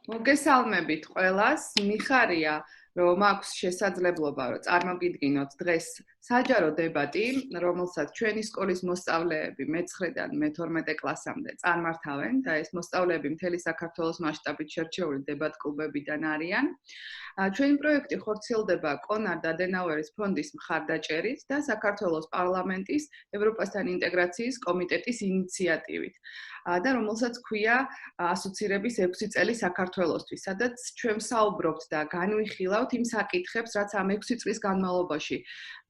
მოგესალმებით ყველას. მიხარია, რომ აქვს შესაძლებლობა, რომ წარმოგიდგინოთ დღეს საჯარო დებატი, რომელსაც ჩვენი სკოლის მოსწავლეები მე-9-დან მე-12 კლასამდე წარმართავენ და ეს მოსწავლეები მთელი საქართველოს მასშტაბით შერჩეული დებატ-კლუბებიდან არიან. ჩვენი პროექტი ხორციელდება კონარ დადენაუერის ფონდის მხარდაჭერით და საქართველოს პარლამენტის ევროპასთან ინტეგრაციის კომიტეტის ინიციატივით. და რომელსაც ქვია ასოცირების 6 წელი საქართველოსთვის, სადაც ჩვენ ვსაუბრობთ და განვიხილავთ იმ საკითხებს, რაც ამ 6 წლის განმავლობაში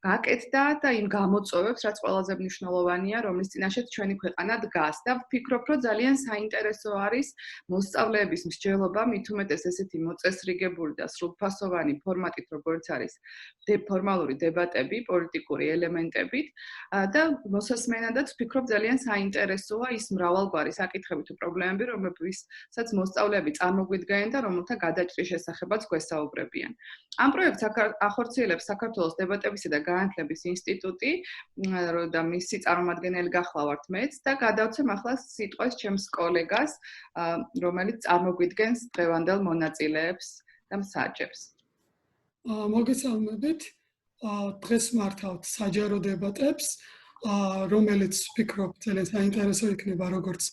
გაკეთდა და იმ გამოწვევებს, რაც ყველაზე მნიშვნელოვანია, რომლის წინაშეც ჩვენი ქვეყანა დგას და ვფიქრობ, რომ ძალიან საინტერესო არის მოსწავლეების მსჯელობა, მით უმეტეს ესეთი მოწესრიგებული და სრულფასოვანი ფორმატით, როგორც არის ფორმალური დებატები, პოლიტიკური ელემენტებით და მოსასმენადაც ვფიქრობ ძალიან საინტერესოა ის მრავალგვარი საკითხები თუ პრობლემები, რომლებსაც მოსწავლეები წარმოგვიდგნენ და რომელთა გადაჭრის შესახებაც გვესაუბრებიან. ამ პროექტს ახორციელებს საქართველოს დებატებისა და განათლების ინსტიტუტი და მისი წარმომადგენელი გახლავართ მეც და გადავცემ ახლა სიტყვას ჩემს კოლეგას, რომელიც წარმოგვიდგენს დღევანდელ მონაწილეებს და მსაჯებს. მოგესალმებით. დღეს მართავთ საჯარო დებატებს, რომელიც ვფიქრობ ძალიან საინტერესო იქნება როგორც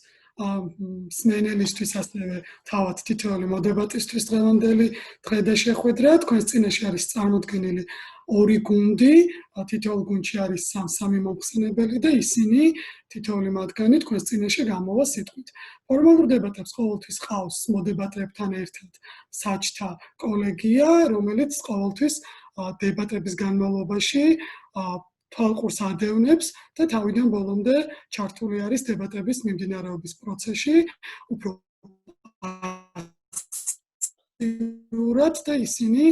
მსმენელისთვის, ასევე თავად თითოეული მოდებატისთვის დღევანდელი დღე და შეხვედრა. თქვენს წინაშე არის წარმოდგენილი 2 გუნდი, თითოეულ გუნდში არის 3 მომხსენებელი და ისინი თითოეული მათგანი თქვენს წინაშე გამოვა სიტყვით. ფორმალურ დებატებს ყოველთვის ყავს მოდებატებთან ერთად საჯთა კოლეგია, რომელიც ყოველთვის დებატების განმავლობაში თვალყურს ადევნებს და თავიდან ბოლომდე ჩართული არის დებატების მიმდინარეობის პროცესში, უფრო და ისინი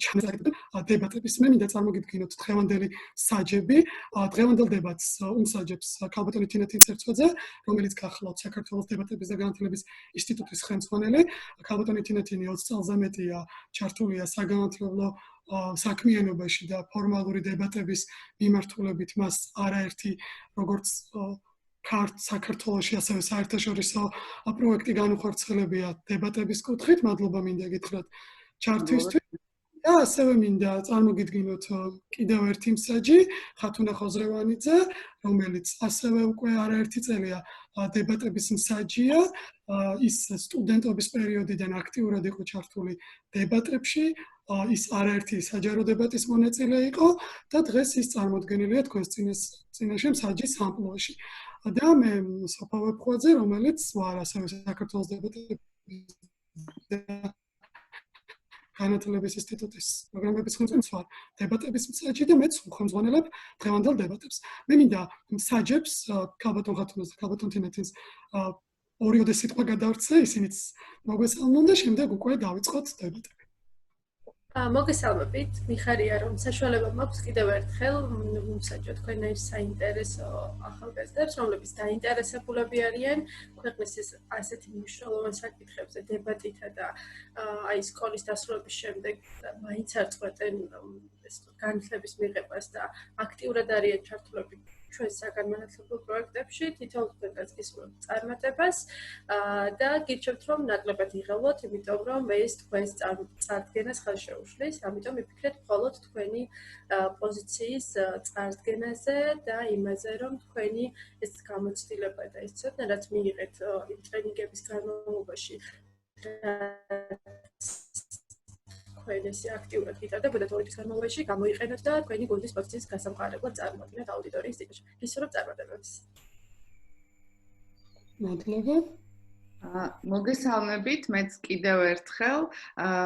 ჩამოყალიბებენ დებატების. მე მინდა წარმოგიდგინოთ დღევანდელი საჯები. დღევანდელ დებატს უმსაჯებს ქალბატონი თინა თინცერცვაძე, რომელიც გახლავთ საქართველოს დებატების და განათლების ინსტიტუტის ხელმძღვანელი. ქალბატონი თინა 20 წელზე მეტია ჩართულია საგანმანათლებლო საქმიანობაში და ფორმალური დებატების მიმართულებით მას არაერთი როგორც საქართველოში ასევე საერთაშორისო პროექტი განუხორციელებია დებატების კუთხით. მადლობა მინდა გითხრათ ჩართვისთვის. და ასევე მინდა წარმოგიდგინოთ კიდევ ერთი მსაჯი, ხათუნა ხოზრევანიძე, რომელიც ასევე უკვე არაერთი წელია დებატების მსაჯია. ის სტუდენტობის პერიოდიდან აქტიურად იყო ჩართული დებატებში. ის არაერთი საჯარო დებატის მონაწილე იყო და დღეს ის წარმოდგენილია თქვენს წინაშე მსაჯის ამპლუაში. და მე სოფა ვეფხვაძე, რომელიც ვარ ასევე საქართველოს დებატების განათლების ინსტიტუტის პროგრამების ხელმძღვანელი, დებატების მსაჯი და მეც ხელმძღვანელებ დღევანდელ დებატებს. მე მინდა მსაჯებს ქალბატონ ხათუნას და ქალბატონ თინათინს 2 სიტყვა გადავრცე, ისინიც მოგვესალმონ და შემდეგ უკვე დავიწყოთ დებატები. მოგესალმებით, მიხარია რომ საშუალება მაქვს კიდევ ერთხელ ვუმსაჯო თქვენს საინტერესო ახალგაზრდებს, რომლებიც დაინტერესებულები არიან ქვეყნის ეს ასეთი მნიშვნელოვან საკითხებზე დებატითა და აი სკოლის დასრულების შემდეგ მაინც არ წყვეტენ ეს განათლების მიღებას და აქტიურად არიან ჩართულები ჩვენ საგანმანათლებლო პროექტებში, თითოეულ თქვენგანს გისურვებთ წარმატებას და გირჩევთ რომ ნაკლებად იღელვოთ, იმიტომ რომ ეს თქვენს წარდგენას ხელშეუშლის, ამიტომ მიფიქრეთ მხოლოდ თქვენი პოზიციის წარდგენაზე და იმაზე, რომ თქვენი ეს გამოცდილება და ეს ცოდნა, რაც მიიღეთ იმ ტრენინგების განმავლობაში თქვენ ეს აქტიურად გიტარდებოდათ 2 წლის განმავლობაში, გამოიყენოთ და თქვენი გუნდის პოზიციის გასამყარებლად წარმოადგინოთ აუდიტორიის წინაშე. გისურვებთ წარმატებებს. მადლობა. მოგესალმებით, მეც კიდევ ერთხელ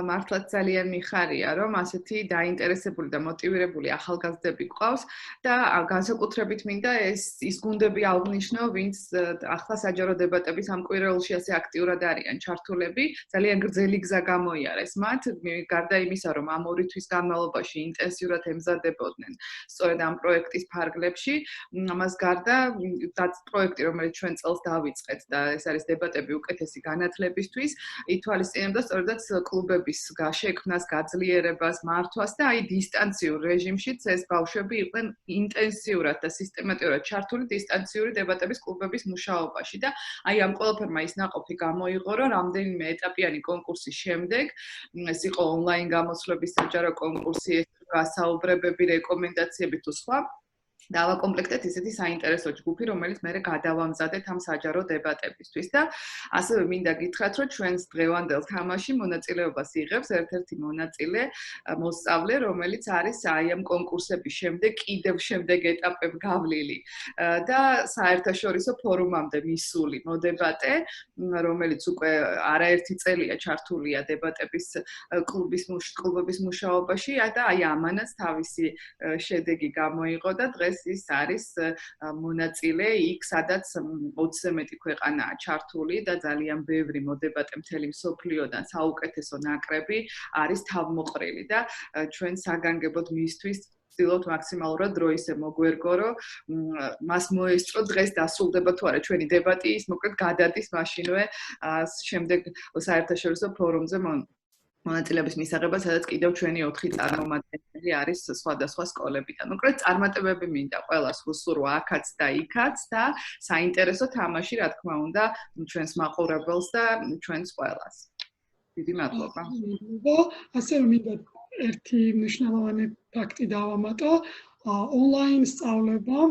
მართლაც ძალიან მიხარია, რომ ასეთი დაინტერესებული და მოტივირებული ახალგაზრდები გვყავს და განსაკუთრებით მინდა ის გუნდები აღვნიშნო, ვინც ახლა საჯარო დებატების ამ კვირეულში ასე აქტიურად არიან ჩართულები. ძალიან გრძელი გზა გამოიარეს მათ, გარდა იმისა, რომ ამ 2 თვის განმავლობაში ინტენსიურად ემზადებოდნენ სწორედ ამ პროექტის ფარგლებში. ამას გარდა პროექტი, რომელიც ჩვენ წელს დავიწყეთ და ეს არის დებატები საუკეთესი განათლებისთვის, ითვალისწინებდა სწორედაც კლუბების შექმნას, გაძლიერებას, მართვას და აი დისტანციურ რეჟიმშიც ეს ბავშვები იყვნენ ინტენსიურად და სისტემატურად ჩართული დისტანციური დებატების კლუბების მუშაობაში და აი ამ ყველაფერმა ის ნაყოფი გამოიღო, რომ რამდენიმე ეტაპიანი კონკურსის შემდეგ, ეს იყო ონლაინ გამოსვლების საჯარო კონკურსი, გასაუბრებები, რეკომენდაციები თუ სხვა დავაკომპლექტეთ ისეთი საინტერესო ჯგუფი, რომელიც მერე გადავამზადეთ ამ საჯარო დებატებისთვის და ასევე მინდა გითხრათ, რომ ჩვენს დღევანდელ თამაში მონაწილეობას იღებს ერთ-ერთი მონაწილე მოსწავლე, რომელიც არის აი ამ კონკურსების შემდეგ კიდევ შემდეგ ეტაპებ გავლილი და საერთაშორისო ფორუმამდე მისული მოდებატე, რომელიც უკვე არაერთი წელია ჩართულია დებატების კლუბების მუშაობაში და აი ამანაც თავისი შედეგი გამოიღო და დღეს ის არის მონაწილე იქ, სადაც 20-ზე მეტი ქვეყანაა ჩართული და ძალიან ბევრი მოდებატე მთელი მსოფლიოდან საუკეთესო ნაკრები არის თავმოყრილი და ჩვენ საგანგებოდ მისთვის ვცდილობთ მაქსიმალურად დრო ისე მოგვერგო, რომ მას მოესწრო დღეს დასრულდება თუ არა ჩვენი დებატი, ის მოკლედ გადადის მაშინვე შემდეგ საერთაშორისო ფორუმზე მონაწილეობის მისაღებად, სადაც კიდევ ჩვენი 4 წარმომადგენელი არის სხვადასხვა სკოლებიდან. მოკლედ წარმატებები მინდა ყველას ვუსურვა აქაც და იქაც და საინტერესო თამაში, რა თქმა უნდა, ჩვენს მაყურებელს და ჩვენს ყველას. დიდი მადლობა. ასევე მინდა ერთი მნიშვნელოვანი ფაქტი დავამატო. ონლაინ სწავლებამ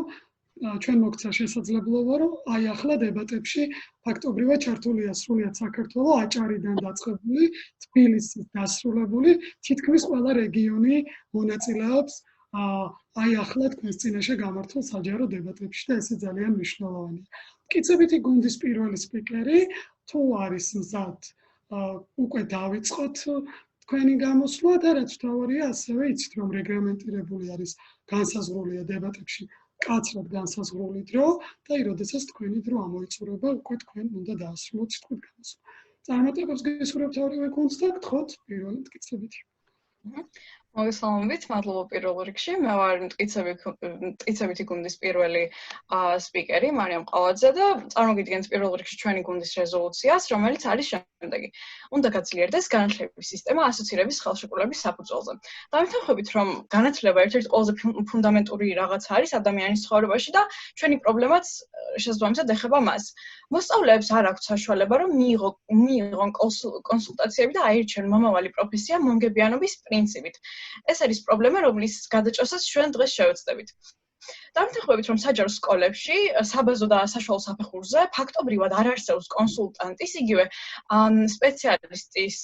ჩვენ მოგცა შესაძლებლობა, რომ აი ახლა დებატებში ფაქტობრივად ჩართულია სრულიად საქართველოს აჭარიდან დაწყებული, თბილისის დასრულებული, თითქმის ყველა რეგიონი მონაწილეობს აი ახლა თქვენს წინაშე გამართულ საჯარო დებატებში და ესე ძალიან მნიშვნელოვანია. მტკიცებითი გუნდის პირველი სპიკერი თუ არის მზად უკვე დავიწყოთ თქვენი გამოსვლა და რაც თავარია, ასევე იცით, რომ რეგლამენტირებული არის განსაზღვრულია დებატებში კაცრად განსაზღვრული დრო და აი, როდესაც თქვენი დრო ამოიწურება, უკვე თქვენ უნდა დაასრულოთ თქვენ გამოსვლა. წარმატებებს გესურვებთ ორივე გუნდს და გთხოვთ პირველი მტკიცებითი. მოგესალმებით, მადლობა პირველ რიგში. მე ვარ მტკიცებითი გუნდის პირველი სპიკერი, მარიამ ყავაძე და წარმოგიდგენთ პირველ რიგში ჩვენი გუნდის რეზოლუციას, რომელიც არის შემდეგი. უნდა გაძლიერდეს განათლების სისტემა ასოცირების ხელშეკრულების საფუძველზე. დამეთანხმებით, რომ განათლება ერთ-ერთი ყველაზე ფუნდამენტური რაღაც არის ადამიანის ცხოვრებაში და ჩვენი პრობლემაც შესაბამისად ეხება მას. მოსწავლეებს არ აქვთ საშუალება, რომ მიიღონ კონსულტაციები და აირჩიონ მომავალი პროფესია მომგებიანობის პრინციპით. ეს არის პრობლემა, რომლის გადაჭრასაც ჩვენ დღეს შევეცდებით. დამეთანხმებით, რომ საჯარო სკოლებში, საბაზო და საშუალო საფეხურზე ფაქტობრივად არ არსებობს კონსულტანტის, იგივე სპეციალისტის,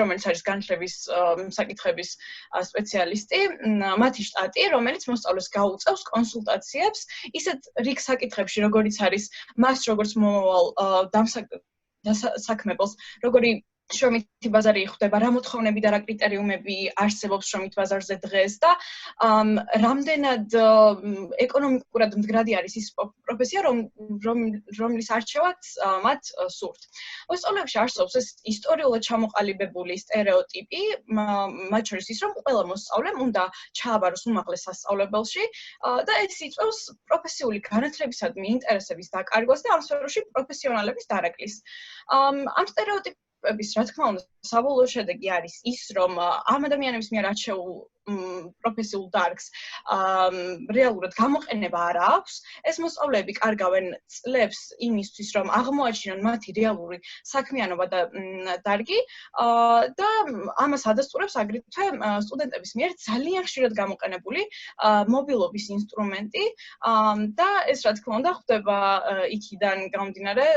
რომელიც არის განათლების საკითხების სპეციალისტი, მათი შტატი, რომელიც მოსწავლეს გაუწევს კონსულტაციებს, ისეთ რიგ საკითხებში, როგორიც არის მას როგორც მომავალ დასაქმებელს, როგორი შრომითი ბაზარი იხდება, რა მოთხოვნები და რა კრიტერიუმები არსებობს შრომით ბაზარზე დღეს და რამდენად ეკონომიკურად მდგრადი არის ის პროფესია, რომლის არჩევაც მათ სურთ. მოსწავლეებში არსებობს ეს ისტორიულად ჩამოყალიბებული სტერეოტიპი, მათ შორის ის, რომ ყველა მოსწავლემ უნდა ჩააბაროს უმაღლეს სასწავლებელში და ეს იწვევს პროფესიული განათლებისადმი ინტერესების დაკარგვას და ამ სფეროში პროფესიონალების დარეკლის. ამ სტერეოტიპების, რა თქმა უნდა, საბოლოო შედეგი არის ის, რომ ამ ადამიანების მიერ არჩეულ პროფესიულ დარგს რეალურად გამოყენება არ აქვს. ეს მოსწავლეები კარგავენ წლებს იმისთვის, რომ აღმოაჩინონ მათი რეალური საქმიანობა და დარგი და ამას ადასტურებს აგრეთვე სტუდენტების მიერ ძალიან ხშირად გამოყენებული მობილობის ინსტრუმენტი და ეს, რა თქმა უნდა, ხდება იქიდან გამომდინარე,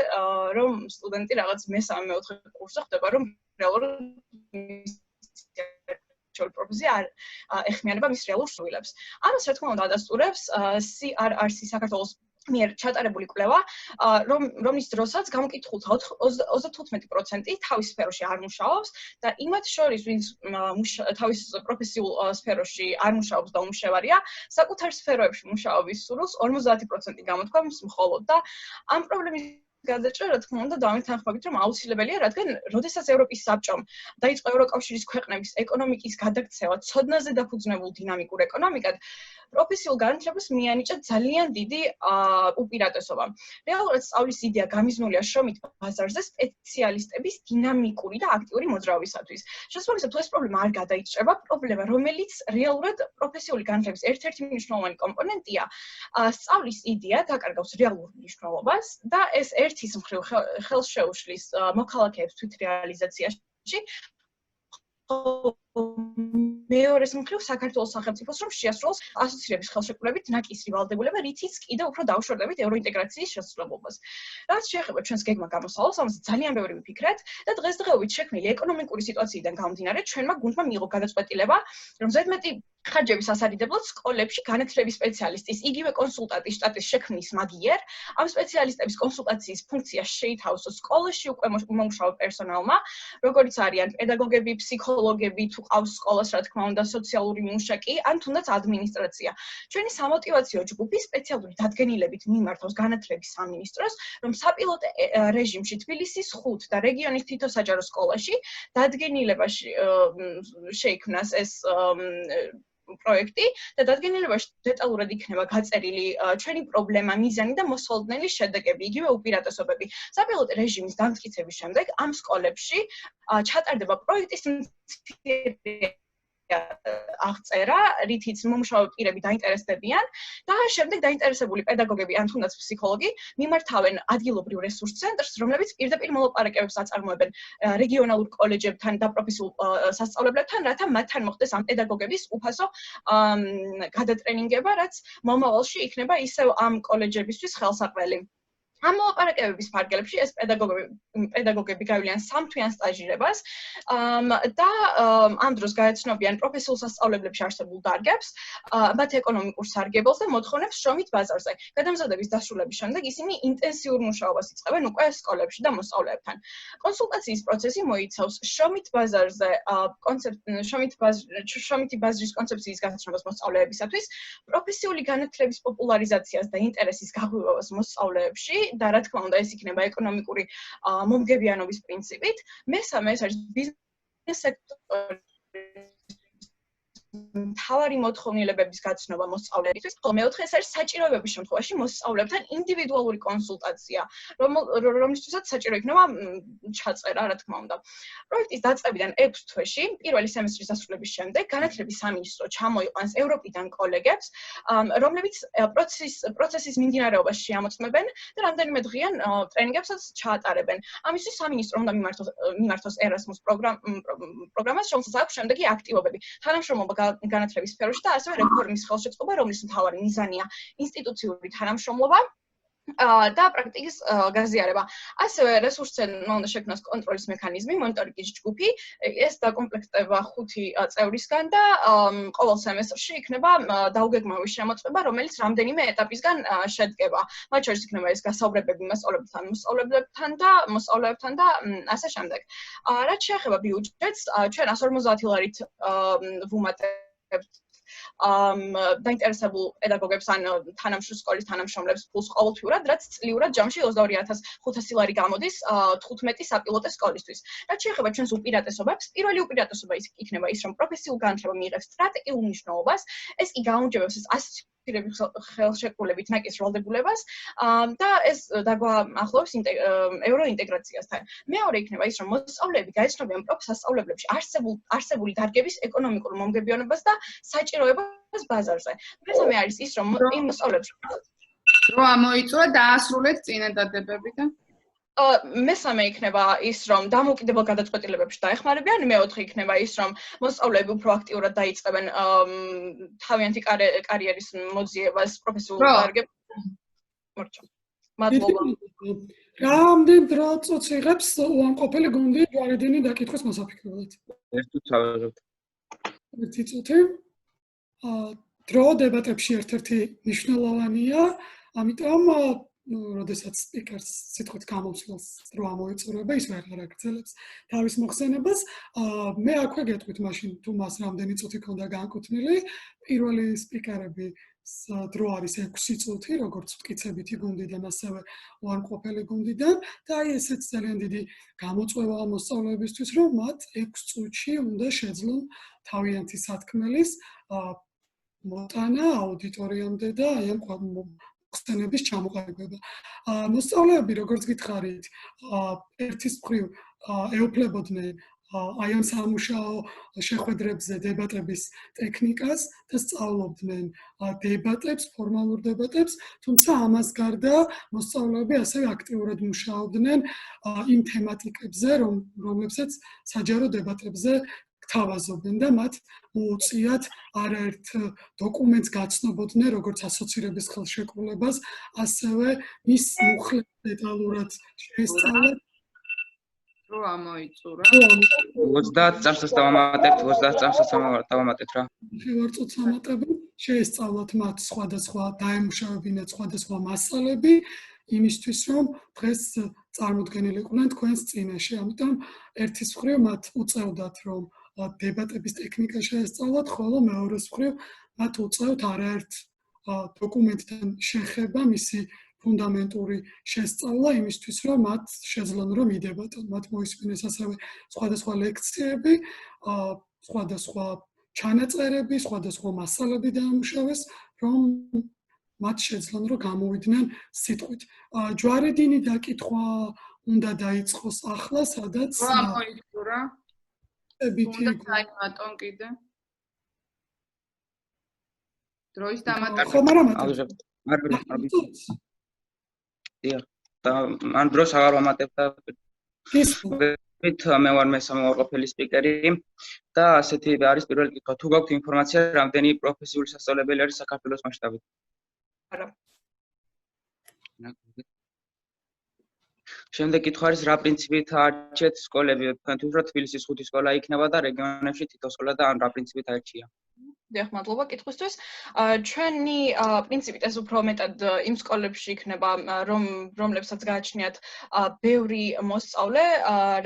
რომ სტუდენტი რაღაც მესამე-მეოთხე კურსზე ხდება, რომ რეალურად პროფესია არ ეხმიანება მის რეალურ სურვილებს. ამას, რა თქმა უნდა, ადასტურებს CRRC საქართველოს მიერ ჩატარებული კვლევა, რომლის დროსაც გამოკითხულთა 35% თავის სფეროში არ მუშაობს და იმათ შორის, ვინც თავის პროფესიულ სფეროში არ მუშაობს და უმშევარია, საკუთარ სფეროებში მუშაობის სურვილს 50% გამოთქვამს მხოლოდ და ამ პრობლემის გადაჭრა, რა თქმა უნდა, დავით რომ აუცილებელია, რადგან როდესაც ევროპის საბჭომ დაიწყო ევროკავშირის ქვეყნების ეკონომიკის გადაქცევა ცოდნაზე დაფუძნებულ დინამიკურ ეკონომიკად, პროფესიულ განათლებას მიანიჭა ძალიან დიდი უპირატესობა. რეალურად სწავლის იდეა გამიზნულია შრომით ბაზარზე სპეციალისტების დინამიკური და აქტიური მოძრაობისათვის. შესაბამისად, თუ ეს პრობლემა არ გადაიჭრება, პრობლემა, რომელიც რეალურად პროფესიული განათლების ერთ-ერთი მნიშვნელოვანი კომპონენტია, სწავლის იდეა დაკარგავს რეალურ მნიშვნელობას და ეს ერთის მხრივ ხელს შეუშლის მოქალაქეებს თვითრეალიზაციაში, მეორეს მხრივ საქართველოს სახელმწიფოს რომ შეასრულოს ასოცირების ხელშეკრულებით ნაკისრი ვალდებულება, რითიც კიდევ უფრო დაუშვებდებით ევროინტეგრაციის შესაძლებლობას. რაც შეეხება ჩვენს გეგმა გამოსავალს, ამაზე ძალიან ბევრი ვიფიქრეთ და დღესდღეობით შექმნილი ეკონომიკური სიტუაციიდან გამომდინარე, ჩვენმა გუნდმა მიიღო გადაწყვეტილება, რომ ზედმეტი ხარჯების ასარიდებლად სკოლებში განათლების სპეციალისტის, იგივე კონსულტანტის შტატის შექმნის მაგიერ, ამ სპეციალისტების კონსულტაციის ფუნქცია შეითავსოს სკოლაში უკვე მომუშავე პერსონალმა, როგორიც არიან პედაგოგები, ფსიქოლოგები, თუ ყავს სკოლას, რა თქმა უნდა, სოციალური მუშაკი, ან თუნდაც ადმინისტრაცია. ჩვენი სამოტივაციო ჯგუფი სპეციალური დადგენილებით მიმართავს განათლების სამინისტროს, რომ საპილოტო რეჟიმში თბილისის 5 და რეგიონის თითო საჯარო სკოლაში დადგენილებაში შეიქმნას ეს პროექტი და დადგენილებაში დეტალურად იქნება გაწერილი ჩვენი პრობლემა, მიზანი და მოსალოდნელი შედეგები, იგივე უპირატესობები. საპილოტო რეჟიმის დამტკიცების შემდეგ ამ სკოლებში ჩატარდება პროექტის აღწერა, რითიც მომუშავე პირები დაინტერესდებიან და შემდეგ დაინტერესებული პედაგოგები ან თუნდაც ფსიქოლოგი მიმართავენ ადგილობრივ რესურს ცენტრს, რომლებიც პირდაპირ მოლაპარაკებებს აწარმოებენ რეგიონალურ კოლეჯებთან და პროფესიულ სასწავლებლებთან, რათა მათთან მოხდეს ამ პედაგოგების უფასო გადატრენინგება, რაც მომავალში იქნება ისევ ამ კოლეჯებისთვის ხელსაყრელი. ამ მოლაპარაკებების ფარგლებში ეს პედაგოგები გავიდნენ 3 თვიან სტაჟირებას და ამ დროს გაეცნობიან პროფესიულ სასწავლებლებში არსებულ დარგებს, მათ ეკონომიკურ სარგებელს და მოთხოვნებს შრომით ბაზარზე. გადამზადების დასრულების შემდეგ ისინი ინტენსიურ მუშაობას იწყებენ უკვე სკოლებში და მოსწავლეებთან. კონსულტაციის პროცესი მოიცავს შრომით ბაზარზე შრომითი ბაზრის კონცეფციის გაცნობას მოსწავლეებისათვის, პროფესიული განათლების პოპულარიზაციას და ინტერესის გაღვივებას მოსწავლეებში და რა თქმა უნდა ეს იქნება ეკონომიკური მომგებიანობის პრინციპით. მესამე ეს არის ბიზნეს სექტორის მთავარი მოთხოვნილებების გაცნობა მოსწავლეებისთვის, ხოლო მეოთხე ეს არის საჭიროებების შემთხვევაში მოსწავლეებთან ინდივიდუალური კონსულტაცია, რომლისთვისაც საჭირო იქნება ჩაწერა, რა თქმა უნდა. პროექტის დაწყებიდან 6 თვეში, პირველი სემესტრის დასრულების შემდეგ, განათლების სამინისტრო ჩამოიყვანს ევროპიდან კოლეგებს, რომლებიც პროცესის მიმდინარეობას შეამოწმებენ და რამდენიმე დღიან ტრენინგებსაც ჩაატარებენ. ამისთვის სამინისტრო უნდა მიმართოს ერასმუს პროგრამას, რომელსაც აქვს შემდეგი აქტივობები. თანამშრომლობა განათლების სფეროში და ასევე რეფორმის ხელშეწყობა, რომლის მთავარი მიზანია ინსტიტუციური თანამშრომლობა და პრაქტიკის გაზიარება. ასევე რესურსცენტრმა უნდა შექმნას კონტროლის მექანიზმი, მონიტორინგის ჯგუფი, ეს დაკომპლექტდება 5 წევრისგან და ყოველ სემესტრში იქნება დაუგეგმავი შემოწმება, რომელიც რამდენიმე ეტაპისგან შედგება. მათ შორის იქნება ეს გასაუბრებები მოსწავლეებთან და ასე შემდეგ. რაც შეეხება ბიუჯეტს, ჩვენ 150 ლარით ვუმატებთ დაინტერესებულ პედაგოგებს ან სკოლის თანამშრომლებს ფულს ყოველთვიურად, რაც წლიურად ჯამში 22,500 ლარი გამოდის 15 საპილოტო სკოლისთვის. რაც შეეხება ჩვენს უპირატესობებს, პირველი უპირატესობა იქნება ის, რომ პროფესიულ განათლება მიიღებს სტრატეგიულ მნიშვნელობას, ეს კი გაუმჯობესებს ასოცირების ხელშეკრულებით ნაკისრ ვალდებულებას და ეს დაგვაახლოვებს ევროინტეგრაციასთან. მეორე იქნება ის, რომ მოსწავლეები გაეცნობიან სასწავლებლებში არსებული დარგების ეკონომიკურ მომგებიანობას და საჭიროებას ბაზარზე. მესამე არის ის, რომ იმ მოსწავლეებს რო ამოიწურა დაასრულეთ წინადადებები და მესამე იქნება ის, რომ დამოუკიდებელ გადაწყვეტილებებში დაეხმარებიან, მეოთხე იქნება ის, რომ მოსწავლეები უფრო აქტიურად დაიწყებენ თავიანთი კარიერის მოძიებას პროფესიულ დარგებში. მადლობა. რამდენ დროც იღებს უამყოფელი გუნდი ჯვარედინი დაკითხვის მოსაფიქრებლად? 1 წუთი. 1 წუთი. დრო დებატებში ერთ-ერთი მნიშვნელოვანია, ამიტომ როდესაც სპიკერს სიტყვით გამომცემლს დრო ამოეწურება, ის ვერ აგრძელებს თავის მოხსენებას. მე აქვე გეტყვით მაშინ თუ მას რამდენი წუთი ქონდა განკუთვნილი. პირველი სპიკერები დრო არის 6 წუთი, როგორც მტკიცებითი გუნდიდან, ასევე უარყოფელი გუნდიდან და აი ესეც ძალიან დიდი გამოწვევაა მოსწავლეებისთვის, რომ მათ 6 წუთში უნდა შეძლონ თავიანთი სათქმელის მოტანა აუდიტორიამდე და აი ამ ხსენების ჩამოყალიბება. მოსწავლეები, როგორც გითხარით, ერთის მხრივ ეუფლებოდნენ აი ამ სამუშაო შეხვედრებზე დებატების ტექნიკას და სწავლობდნენ დებატებს, ფორმალურ დებატებს, თუმცა ამას გარდა მოსწავლეები ასევე აქტიურად მუშაობდნენ იმ თემატიკებზე, რომლებსაც საჯარო დებატებზე გთავაზობდნენ და მათ მოუწიათ არაერთ დოკუმენტს გაცნობოდნენ, როგორც ასოცირების ხელშეკრულებას, ასევე მის მუხლებს დეტალურად შეესწავლათ. რო ამოიწურა. 30 წამსაც დავამატებთ, 30 წამსაც დავამატებთ რა. შევარწოთ ამატები, შეესწავლათ მათ სხვადასხვა დაემუშავებინათ სხვადასხვა მასალები, იმისთვის რომ დღეს წარმოდგენილიყვნენ თქვენს წინაშე. ამიტომ ერთის მხრივ მათ უწევდათ, რომ დებატების ტექნიკა შეესწავლათ, ხოლო მეორეს მხრივ მათ უწევთ არაერთ დოკუმენტთან შეხება, მისი ფუნდამენტური შესწავლა იმისთვის, რომ მათ შეძლონ რომ იდებატონ. მათ მოისმინეს ასევე სხვადასხვა ლექციები, სხვადასხვა ჩანაწერები, სხვადასხვა მასალები დაამუშავეს, რომ მათ შეძლონ რომ გამოვიდნენ სიტყვით. ჯვარედინი დაკითხვა უნდა დაიწყოს ახლა, სადაც მოიწურა. უნდა დაიმატონ კიდე. დროის დამატება. ხომ არ ამატებ? ან დროს აღარ ვამატებ და მე ვარ მესამე უარყოფელი სპიკერი და ასეთი არის პირველი კითხვა. თუ გაქვთ ინფორმაცია, რამდენი პროფესიული სასწავლებელი არის საქართველოს მასშტაბით? არა. შემდეგ კითხვა არის, რა პრინციპით არჩიეთ სკოლები? თქვენთვის რა თბილისის 5 სკოლა იქნება და რეგიონებში თითო სკოლა და ან რა პრინციპით არჩია? დიახ, მადლობა კითხვისთვის. ჩვენი პრინციპით ეს უფრო მეტად იმ სკოლებში იქნება, რომლებსაც გააჩნიათ ბევრი მოსწავლე,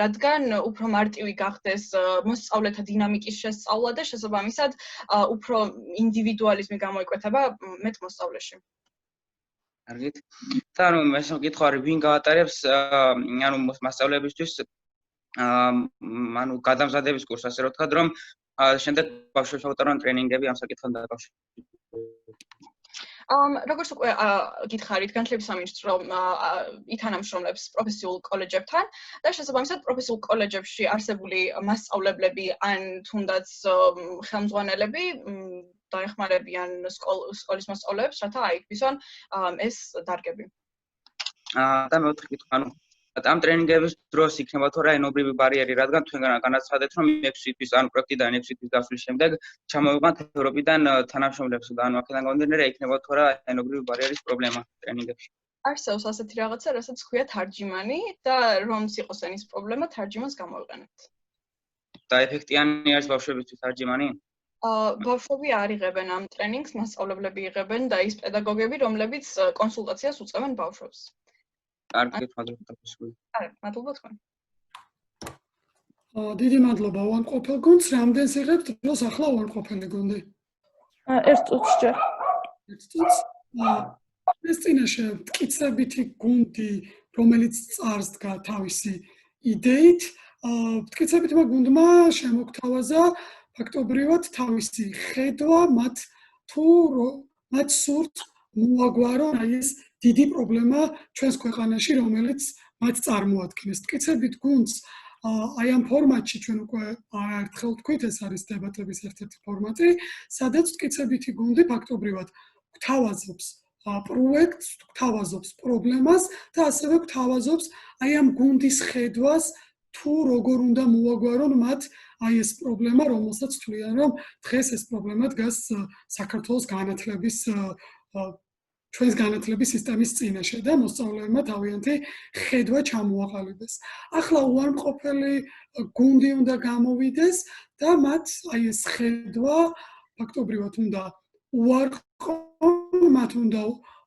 რადგან უფრო მარტივი გახდეს მოსწავლეთა დინამიკის შესწავლა და შესაბამისად უფრო ინდივიდუალიზმი გამოიკვეთება მეტ მოსწავლეში. კარგით. და მესამე კითხვა არის, ვინ გაატარებს მასწავლებისთვის გადამზადების კურსს, ასე რომ ვთქვათ, რომ შემდეგ ბავშვებს ავუტარონ ტრენინგები ამ საკითხთან დაკავშირებით. როგორც უკვე გითხარით, განათლების სამინისტრო ითანამშრომლებს პროფესიულ კოლეჯებთან და შესაბამისად პროფესიულ კოლეჯებში არსებული მასწავლებლები ან თუნდაც ხელმძღვანელები დაეხმარებიან სკოლის მოსწავლეებს, რათა აიქვისონ ეს დარგები. და მეოთხე კითხვა, ამ ტრენინგების დროს იქნება თუ რა ენობრივი ბარიერი, რადგან თქვენ განაცხადეთ, რომ 6 თვის ან პროექტიდან 6 თვის გასვლის შემდეგ ჩამოვიყვანთ ევროპიდან თანამშრომლებს და აქედან გამომდინარე იქნება თუ რა ენობრივი ბარიერის პრობლემა ტრენინგებში. არსებობს ასეთი რაღაცა, რასაც ქვია თარჯიმანი და რომც იყოს ენის პრობლემა, თარჯიმანს გამოვიყენებთ. და ეფექტიანი არის ბავშვებისთვის თარჯიმანი? ბავშვები არ იღებენ ამ ტრენინგს, მასწავლებლები იღებენ და ის პედაგოგები, რომლებიც კონსულტაციას უწევენ ბავშვებს. კარგით, მადლობა. არა, მადლობა თქვენ. დიდი მადლობა უარყოფელ გუნდს, რამდენს იღებთ დროს ახლა უარყოფელი გუნდი? 1 წუთს ჯერ. 1 წუთს. ეს წინაშე მტკიცებითი გუნდი, რომელიც წარს დგა თავისი იდეით, მტკიცებითმა გუნდმა შემოგთავაზა ფაქტობრივად თავისი ხედვა მათ სურთ მოაგვარონ აი ეს დიდი პრობლემა ჩვენს ქვეყანაში, რომელიც მათ წარმოადგენს. მტკიცებით გუნდს აი ამ ფორმატში ჩვენ უკვე არაერთხელ ვთქვით, ეს არის დებატების ერთ-ერთი ფორმატი, სადაც მტკიცებითი გუნდი ფაქტობრივად გვთავაზობს პროექტს, გვთავაზობს პრობლემას და ასევე გვთავაზობს აი ამ გუნდის ხედვას თუ როგორ უნდა მოაგვარონ მათ აი ეს პრობლემა, რომელსაც თვლიან, რომ დღეს ეს პრობლემა დგას საქართველოს ჩვენს განათლების სისტემის წინაშე და მოსწავლეებმა თავიანთი ხედვა ჩამოაყალიბეს. ახლა უარყოფელი გუნდი უნდა გამოვიდეს და მათ აი ეს ხედვა ფაქტობრივად უნდა უარყონ, მათ უნდა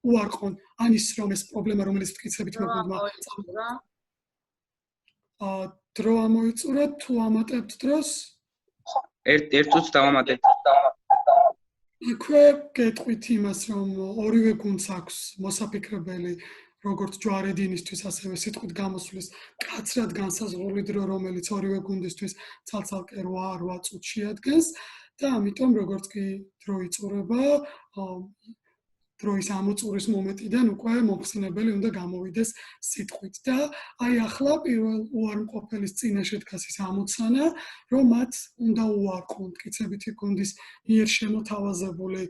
უარყონ ან ის რომ ეს პრობლემა რომელიც მტკიცებით მოგმა დრო ამოიწურა თუ ამატებთ დროს ერთ წუთს დავამატეთ აქვე გეტყვით იმას რომ ორივე გუნდს აქვს მოსაფიქრებელი როგორც ჯვარედინისთვის ასევე სიტყვით გამოსვლის კაცრად განსაზღვრული დრო რომელიც ორივე გუნდისთვის ცალ-ცალკე 8 წუთში ადგენს და ამიტომ როგორც კი დრო იწურება დროის ამოწურის მომენტიდან უკვე მოხსენებელი უნდა გამოვიდეს სიტყვით და აი ახლა პირველ უარმყოფელის წინაშე დგას ის ამოცანა რომ მათ უნდა უარყონ მტკიცებითი გუნდის მიერ შემოთავაზებული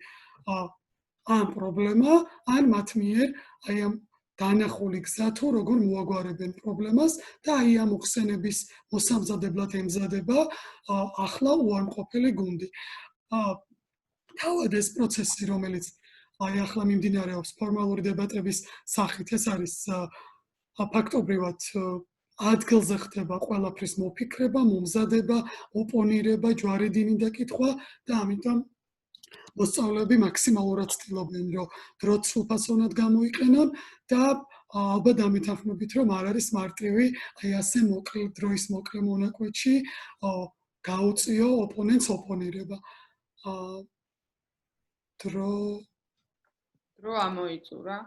ამ პრობლემა ან მათ მიერ აი ამ დანახული გზა თუ როგორ მოაგვარებენ პრობლემას და აი ამ მოხსენების მოსამზადებლად ემზადება ახლა უარმყოფელი გუნდი თავად ეს პროცესი რომელიც აი ახლა მიმდინარეობს ფორმალური დებატების სახით ეს არის ფაქტობრივად ადგილზე ხდება ყველაფრის მოფიქრება, მომზადება, ოპონირება, ჯვარედინი დაკითხვა და ამიტომ მოსწავლეები მაქსიმალურად ცდილობენ რომ დრო სრულფასოვნად გამოიყენონ და ალბათ ამეთანხმებით რომ არ არის მარტივი აი ასე მოკლე დროის მოკლე მონაკვეთში გაუწიო ოპონენტს ოპონირება დრო ამოიწურა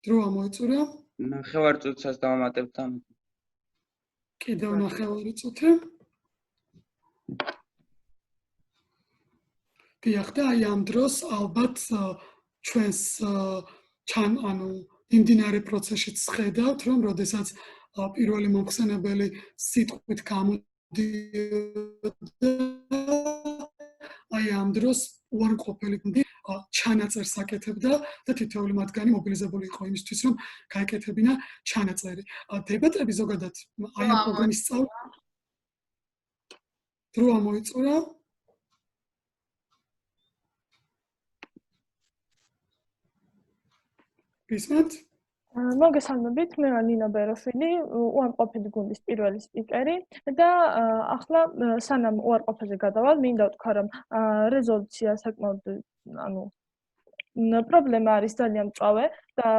დრო ამოიწურა ნახევარ წუთსაც დავამატებთ ამ კიდევ ნახევარი წუთი დიახ და აი ამ დროს ალბათ ჩვენს ანუ იმდინარე პროცესშიც ხედავთ რომ როდესაც პირველი მოხსენებელი სიტყვით გამოდიოდა აი ამ დროს უარყოფელი გუნდი ჩანაწერს აკეთებდა და თითოეული მათგანი მობილიზებული იყო იმისთვის რომ გაეკეთებინა ჩანაწერი. დებატები ზოგადად აი ამ პროგრამის სწავლა დრო ამოიწურა გისმენთ? მოგესალმებით, მე ვარ ნინა ბეროშვილი, უარყოფელი გუნდის პირველი სპიკერი და ახლა სანამ უარყოფაზე გადავალ, მინდა ვთქვა, რომ რეზოლუცია საკმაოდ პრობლემა არის ძალიან მწვავე და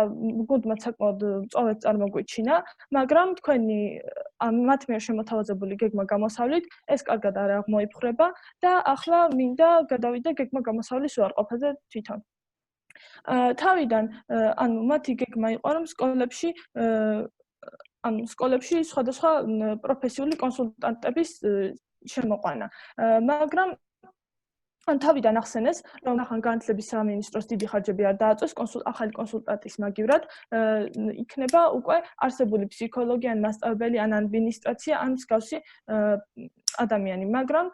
გუნდმა საკმაოდ მწვავედ წარმოგვიჩინა, მაგრამ თქვენი მათ მიერ შემოთავაზებული გეგმა გამოსავლით ეს კარგად არ აღმოიფხვრება და ახლა მინდა გადავიდე გეგმა გამოსავლის უარყოფაზე თვითონ. თავიდან მათი გეგმა იყო რომ სკოლებში სხვადასხვა პროფესიული კონსულტანტების შემოყვანა მაგრამ თავიდან ახსენეს რომ ახალ განათლების სამინისტროს დიდი ხარჯები არ დააწვეს ახალი კონსულტანტის მაგივრად იქნება უკვე არსებული ფსიქოლოგი ან მასწავლებელი ან ადმინისტრაცია ან მსგავსი ადამიანი მაგრამ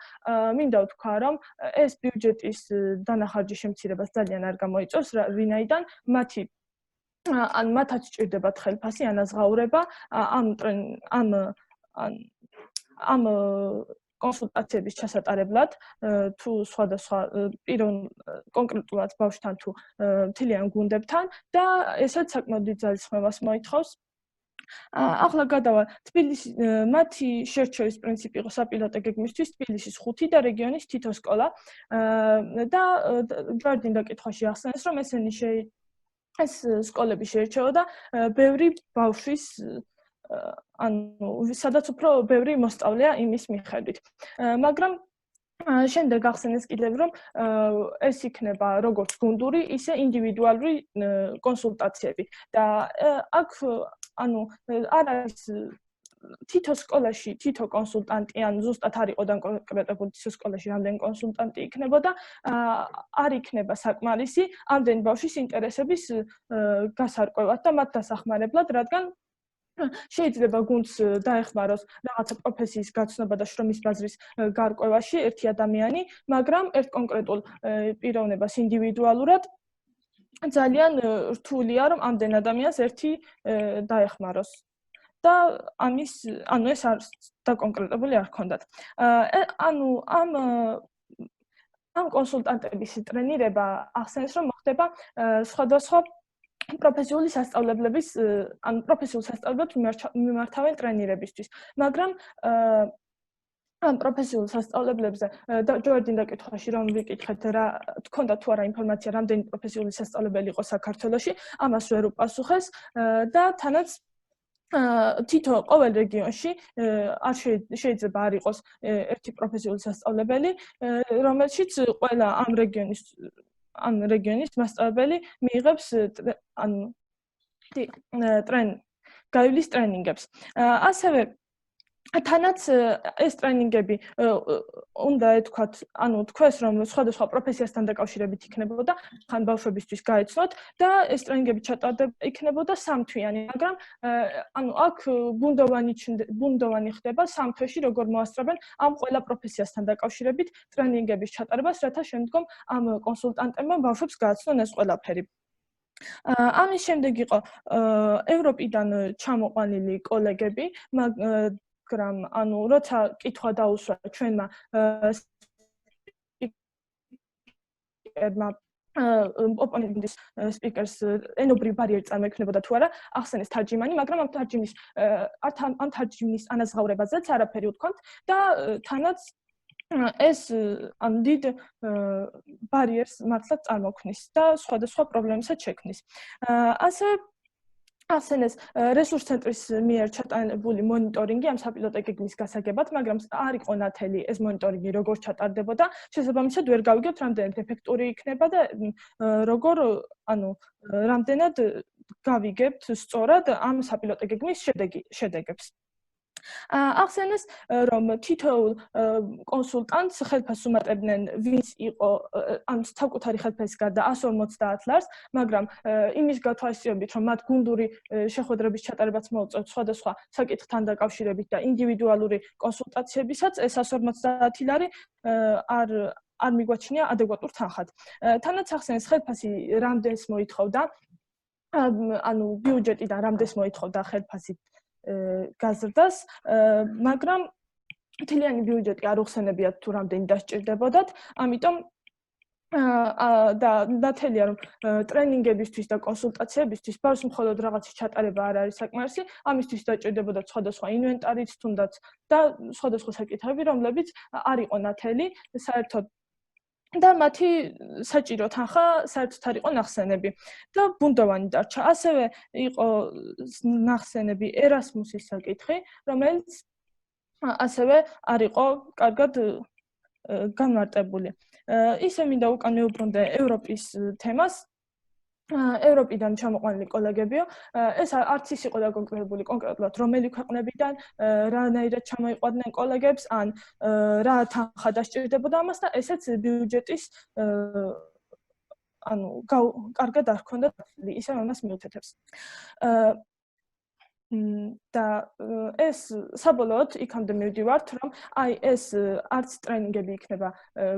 მინდა ვთქვა რომ ეს ბიუჯეტის დანახარჯის შემცირებას ძალიან არ გამოიწვევს ვინაიდან მათაც სჭირდებათ ხელფასი ან აზღაურება ამ კონსულტაციების ჩასატარებლად თუ სხვადასხვა კონკრეტულად ბავშვთან თუ მთლიან გუნდებთან და ესაც საკმაოდ დიდ ძალისხმევას მოითხოვს. ახლა გადავალ თბილისი მათი შერჩევის პრინციპი იყო საპილოტო გეგმისთვის თბილისის 5 და რეგიონის თითო სკოლა და ჯვარდინ დაკითხვაში ახსენეს რომ ეს სკოლები შეერჩეოდა ბევრი ბავშვის სადაც უფრო ბევრი მოსწავლეა იმის მიხედვით მაგრამ შემდეგ ახსენეს კიდევ რომ ეს იქნება როგორც გუნდური ისე ინდივიდუალური კონსულტაციები და აქ არ არის თითო სკოლაში თითო კონსულტანტი ან ზუსტად არ იყო დაკონკრეტებული თითო სკოლაში რამდენი კონსულტანტი იქნებოდა არ იქნება საკმარისი ამდენი ბავშვის ინტერესების გასარკვევად და მათ დასახმარებლად რადგან შეიძლება გუნდს დაეხმაროს რაღაცა პროფესიის გაცნობა და შრომის ბაზრის გარკვევაში ერთი ადამიანი მაგრამ ერთ კონკრეტულ პიროვნებას ინდივიდუალურად ძალიან რთულია რომ ამდენ ადამიანს ერთი დაეხმაროს და ეს არის დაკონკრეტებული არ ქონდათ. ამ კონსულტანტების ტრენირება ახსენეს რომ მოხდება სხვადასხვა პროფესიული სასწავლებლების პროფესიულ სასწავლებლებს მიმართავენ ტრენირებისთვის. მაგრამ ამ პროფესიულ სასწავლებლებზე ჯვარდინ დაკითხვაში რომ ვიკითხეთ რა თქონდა თუ არა ინფორმაცია რამდენი პროფესიული სასწავლებელი იყო საქართველოში ამას ვერ უპასუხეს და თანაც თითო ყოველ რეგიონში არ შეიძლება არ იყოს ერთი პროფესიული სასწავლებელი რომელშიც ყველა ამ რეგიონის მასწავლებელი მიიღებს გაივლის ტრენინგებს ასევე თანაც ეს ტრენინგები უნდა ეთქვათ, თქვეს რომ სხვადასხვა პროფესიასთან დაკავშირებით იქნებოდა, ხან ბავშვებისთვის გაეცნოთ და ეს ტრენინგები იქნებოდა 3 თვიანი, მაგრამ აქ ბუნდოვანი ხდება 3 თვეში როგორ მოასწრებენ ამ ყველა პროფესიასთან დაკავშირებით ტრენინგების ჩატარებას, რათა შემდგომ ამ კონსულტანტებმა ბავშვებს გააცნონ ეს ყველაფერი. ამის შემდეგ იყო ევროპიდან ჩამოყვანილი კოლეგები, მაგრამ როცა კითხვა დაუსვა ჩვენმა ოპონენტის სპიკერს ენობრივი ბარიერი წარმოექმნებოდა თუ არა ახსენეს თარჯიმანი, მაგრამ ამ თარჯიმნის ანაზღაურებაზეც არაფერი უთქვამთ და თანაც ეს დიდ ბარიერს მართლაც წარმოქმნის და სხვადასხვა პრობლემასაც შექმნის. ასევე ახსენეს რესურს ცენტრის მიერ ჩატარებული მონიტორინგი ამ საპილოტო გეგმის გასაგებად, მაგრამ არ იყო ნათელი ეს მონიტორინგი როგორ ჩატარდებოდა. შესაბამისად ვერ გავიგებთ რამდენად ეფექტური იქნება და რამდენად გავიგებთ სწორად ამ საპილოტო გეგმის შედეგებს. ახსენეს რომ თითოეულ კონსულტანტს ხელფასს უმატებდნენ ვინც იყო საკუთარი ხელფასის გარდა 150 ლარს, მაგრამ იმის გათვალისწინებით რომ მათ გუნდური შეხვედრების ჩატარებაც მოუწევთ სხვადასხვა საკითხთან დაკავშირებით და ინდივიდუალური კონსულტაციებისაც ეს 150 ლარი არ მიგვაჩნია ადეკვატურ თანხად. თანაც ახსენეს ხელფასი რამდენს მოითხოვდა, ბიუჯეტიდან რამდენს მოითხოვდა ხელფასი გაზრდას, მაგრამ მთლიანი ბიუჯეტი არ უხსენებიათ თუ რამდენი დასჭირდებოდათ, ამიტომ და ნათელია რომ ტრენინგებისთვის და კონსულტაციებისთვის ბავშვს მხოლოდ რაღაცის ჩატარება არ არის საკმარისი, ამისთვის დაჭირდებოდათ სხვადასხვა ინვენტარიც თუნდაც და სხვადასხვა საკითხები, რომლებიც არ იყო ნათელი საერთოდ და მათი საჭირო თანხა საერთოდ არ იყო ნახსენები და ბუნდოვანი დარჩა. ასევე იყო ნახსენები ერასმუსის საკითხი, რომელიც ასევე არ იყო კარგად განმარტებული. ისე მინდა უკან მეუბრუნდე ევროპის თემას. ევროპიდან ჩამოყვანილი კოლეგებიო, ეს არც ის იყო დაკონკრეტებული კონკრეტულად რომელი ქვეყნებიდან, რანაირად ჩამოიყვანდნენ კოლეგებს, ან რა თანხა დასჭირდებოდა ამას და ესეც ბიუჯეტის კარგად არ ჰქონდა ისე ამას მიუთითებს. და ეს საბოლოოდ იქამდე მივდივართ, რომ ეს არც ტრენინგები იქნება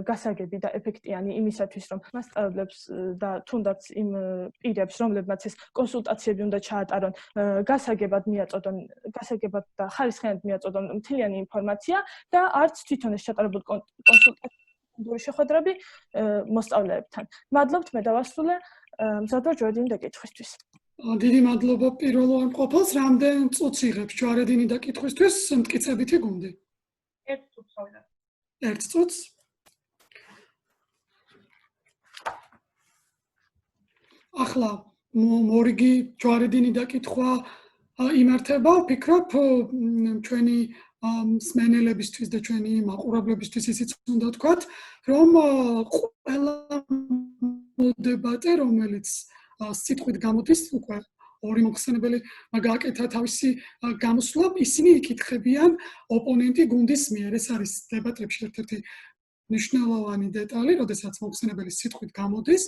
გასაგები და ეფექტიანი იმისათვის, რომ მასწავლებლებს და თუნდაც იმ პირებს, რომლებმაც ეს კონსულტაციები უნდა ჩაატარონ, გასაგებად და ხარისხიანად მიაწოდონ მთლიანი ინფორმაცია და არც თვითონ ეს ჩატარებული კონსულტაციები შეხვედრები მოსწავლეებთან. მადლობთ, მე დავასრულე მზადვარ ჯვარდინ დაკითხვისთვის. დიდი მადლობა პირველ უარყოფას, რამდენ წუთს იღებს ჯვარედინი დაკითხვისთვის მტკიცებითი გუნდი? 1 წუთს ავიდა. 1 წუთს. ახლა მორიგი ჯვარედინი დაკითხვა იმართება, ვფიქრობ, ჩვენი მსმენელებისთვის და ჩვენი მაყურებლებისთვის ისიც უნდა ვთქვათ, რომ ყველა დებატი, რომელიც სიტყვით გამოდის, უკვე ორი მოხსენებელი გააკეთა თავისი გამოსვლა, ისინი იკითხებიან ოპონენტი გუნდის მიერ. ეს არის დებატებში ერთ-ერთი მნიშვნელოვანი დეტალი, როდესაც მოხსენებელი სიტყვით გამოდის,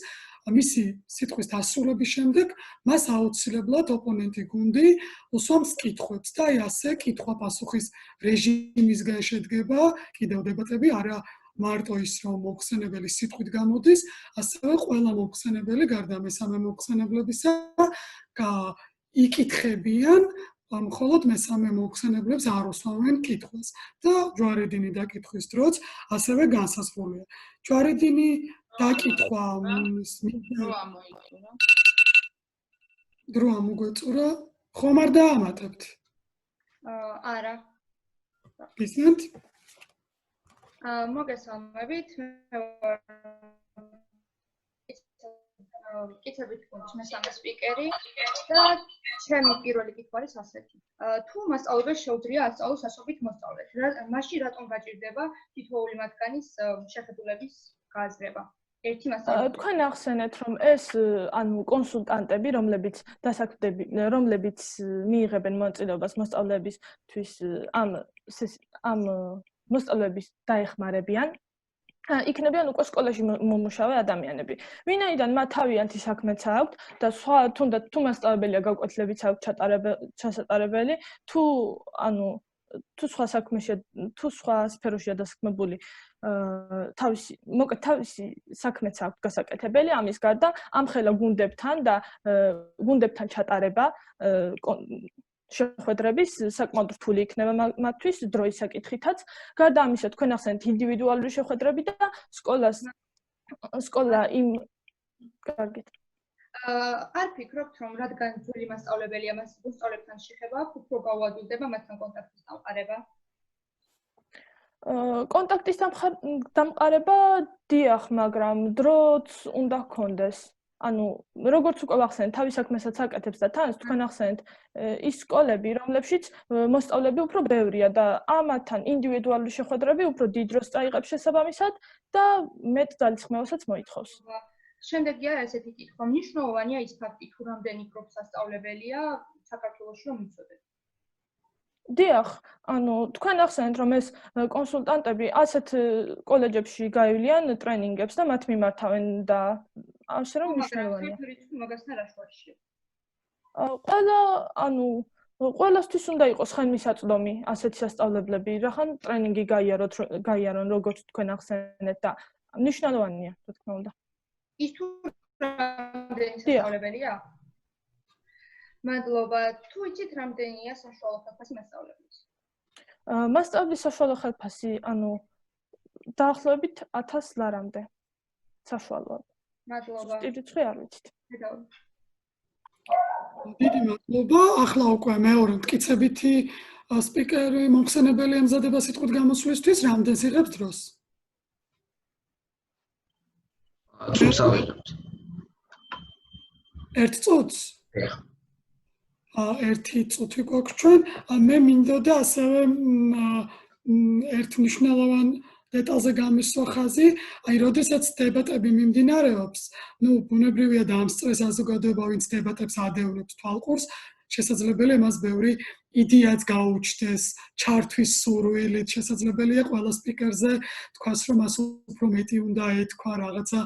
მისი სიტყვის დასრულების შემდეგ მას აუცილებლად ოპონენტი გუნდი უსვამს კითხვებს და ასე კითხვა-პასუხის რეჟიმისგან შედგება კიდევ დებატები, არა მარტო ის რომ მოხსენებელი სიტყვით გამოდის, ასევე ყველა მოხსენებელი გარდა მესამე მოხსენებლებისა იკითხებიან, მხოლოდ მესამე მოხსენებლებს არ უსვამენ კითხვას და ჯვარედინი დაკითხვის დროც ასევე განსაზღვრულია. ჯვარედინი დაკითხვა დრო ამოგვეწურა, ხომ არ დაამატებთ? არა. ისეთ მოგესალმებით. კითებით გქონთ მესამე სპიკერი და ჩემი პირველი კითხვა არის ასეთი. თუ მასწავლებელს შეუძლია ასწავლოს ასობით მოსწავლეს, მაშინ რატომ გაჭირდება თითოეული მათგანის შეხედულების გააზრება? ერთი მასწავლებელი. თქვენ ახსენეთ, რომ ეს ანუ კონსულტანტები, რომლებიც მიიღებენ მონაწილეობას მოსწავლეებისთვის ამ მოსწავლეების დაეხმარებიან, იქნებიან უკვე სკოლაში მომუშავე ადამიანები. ვინაიდან მათ თავიანთი საქმეც აქვთ და თუნდაც თუ მასწავლებელია გავკვეთლებიც აქვს ჩასატარებელი, თუ სხვა საქმეშია, თუ სხვა სფეროშია დასაქმებული, თავისი საქმეც აქვს გასაკეთებელი, ამის გარდა ამხელა გუნდებთან ჩატარება შეხვედრების საკმაოდ რთული იქნება მათთვის დროის საკითხითაც. გარდა ამისა, თქვენ ახსენეთ ინდივიდუალური შეხვედრები და სკოლა იმ კარგით. არ ფიქრობთ, რომ რადგან ძველი მასწავლებელია, მას მოსწავლეებთან შეხება აქვს, უფრო გაუადვილდება მათთან კონტაქტის დამყარება? კონტაქტის დამყარება დიახ, მაგრამ დროც უნდა ჰქონდეს. ანუ როგორც უკვე ახსენეთ, თავის საქმესაც აკეთებს და თან თქვენ ახსენეთ ის სკოლები, რომლებშიც მოსწავლეები უფრო ბევრია და ამათთან ინდივიდუალური შეხვედრები უფრო დიდ დროს წაიღებს შესაბამისად და მეტ ძალისხმევასაც მოითხოვს. შემდეგია ესეთი კითხვა. მნიშვნელოვანია ის ფაქტი, თუ რამდენი პროფესიונალებელია საქართველოში რომ იცოდეთ. დიახ, თქვენ ახსენეთ, რომ ეს კონსულტანტები ასეთ კოლეჯებში გაივლიან ტრენინგებს და მათ მიმართავენ და ასე რომ მნიშვნელოვანია. მაგასთან რა შუაშია? ყველასთვის უნდა იყოს ხელმისაწვდომი ასეთი სასწავლებლები, რახან ტრენინგი გაიარონ, როგორც თქვენ ახსენეთ და მნიშვნელოვანია, რა თქმა უნდა. ის თუ რამდენი სასწავლებელია? მადლობა. თუ იცით რამდენია საშუალო ხელფასი მასწავლებლის? მასწავლებლის საშუალო ხელფასი, დაახლოებით 1000 ლარამდე საშუალოა. მადლობა. რიცხვი არ ვიცით. დიდი მადლობა. ახლა უკვე მეორე მტკიცებითი სპიკერი მომხსენებელი ემზადება სიტყვით გამოსვლისთვის, რამდენს იღებს დროს? ერთ წუთს? ერთი წუთი გვაქვს ჩვენ. მე მინდოდა ასევე ერთ მნიშვნელოვან დეტალზე გამისვა ხაზი, როდესაც დებატები მიმდინარეობს, ბუნებრივია და ამ სწრეს საზოგადოება, ვინც დებატებს ადევნებს თვალყურს, შესაძლებელია მას ბევრი იდეაც გაუჩნდეს, ჩართვის სურვილით, შესაძლებელია ყველა სპიკერზე თქვას, რომ მას უფრო მეტი უნდა ეთქვა რაღაცა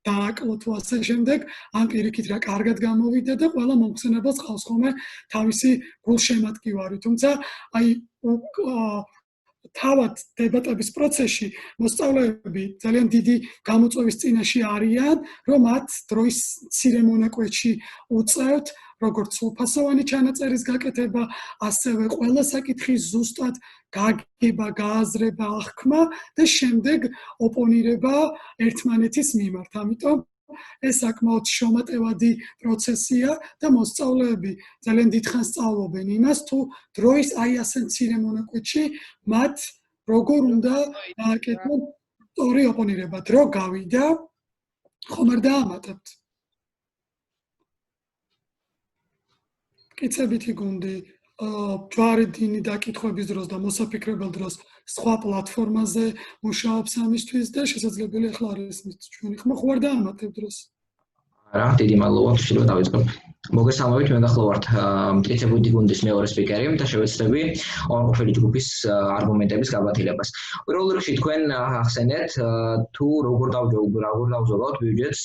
დააკლო თუ ასე შემდეგ, ან პირიქით რა კარგად გამოვიდა და ყველა მომხსენებელს ყავს ხოლმე თავისი გულშემატკივარი, თუმცა თავად დებატების პროცესში მოსწავლეები ძალიან დიდი გამოწვევის წინაშე არიან, რომ მათ დროის მცირე მონაკვეთში უწევთ როგორც სრულფასოვანი ჩანაწერის გაკეთება, ასევე ყველა საკითხის ზუსტად გაგება, გააზრება, აღქმა და შემდეგ ოპონირება ერთმანეთის მიმართ. ამიტომ ეს საკმაოდ შრომატევადი პროცესია და მოსწავლეები ძალიან დიდხანს სწავლობენ იმას, თუ დროის ასე მცირე მონაკვეთში მათ როგორ უნდა გააკეთონ სწორი ოპონირება. დრო გავიდა, ხომ არ დაამატებთ? კიცებითი გუნდი ჯვარი დინი დაკითხვების დროს და მოსაფიქრებელ დროს სხვა პლატფორმაზე მუშაობს ამისთვის და შესაძლებელია ახლა არ ესმის ჩვენი ხმა, ხო არ დაამატებ დროს? რა, დიდი მადლობა, შეიძლება დავიწყო. მოგესალმებით, მე გახლავართ მტკიცებითი გუნდის მეორე სპიკერი და შევეცდები ორყოფილი ჯგუფის არგუმენტების გაბათილებას. პირველ რიგში თქვენ ახსენეთ, თუ როგორ დავზოგავთ ბიუჯეტს,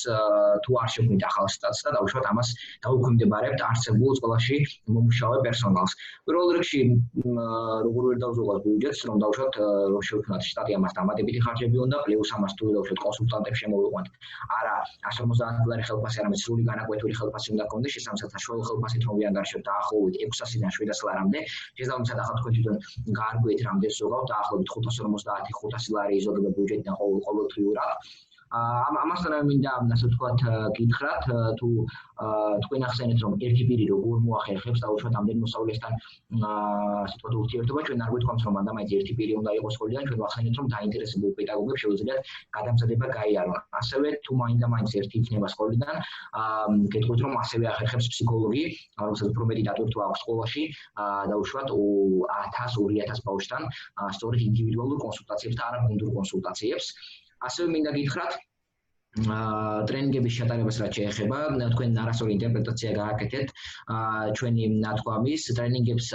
თუ არ შეგვინდა ახალ სტატს და დავუშვათ ამას დაუქვემდებარებთ არსებულ სკოლაში მომუშავე პერსონალს. პირველ რიგში როგორ ვერ დავზოგავთ ბიუჯეტს, რომ დავუშვათ შევქმნათ შტატი, ამას დამატებითი ხარჯები უნდა, პლუს ამას თუ დავუშვათ კონსულტანტებს შემოვიყვანთ. არა 150 ლარი ხელფასი, არამედ სრული განაკვეთური ხელფასი უნდა გქონდეს, შესაბამისად საშუალო ხელფასით რომ ვიანგარიშებთ დაახლოებით 600-დან 700 ლარამდე. შესაბამისად ახლა თქვენ თვითონ გაარკვიეთ რამდენს ზოგავთ, დაახლოებით 550-500 ლარი იზოგება ბიუჯეტიდან ყოველთვიურად. ამასთან მინდა ასე ვთქვათ გითხრათ თუ თქვენ ახსენეთ რომ ერთი პირი როგორ მოახერხებს დაუშვათ ამდენ მოსწავლესთან ასე ვთქვათ ურთიერთობა ჩვენ არ გვეთქვამს რომ მანდ-მაინც ერთი პირი უნდა იყოს სკოლიდან ჩვენ ვახსენეთ რომ დაინტერესებულ პედაგოგებს შეუძლიათ გადამზადება გაიარონ ასევე თუ მაინდა-მაინც ერთი იქნება სკოლიდან გეტყვით რომ ასევე ახერხებს ფსიქოლოგი რომელსაც უფრო მეტი დატვირთვა აქვს სკოლაში დაუშვათ 1000-2000 ბავშვთან სწორედ ინდივიდუალურ კონსულტაციებს და არა გუნდურ კონსულტაციებს ასევე მინდა გითხრათ ტრენინგების ჩატარებას რაც შეეხება თქვენ არასწორი ინტერპრეტაცია გააკეთეთ ჩვენი ნათქვამის ტრენინგებს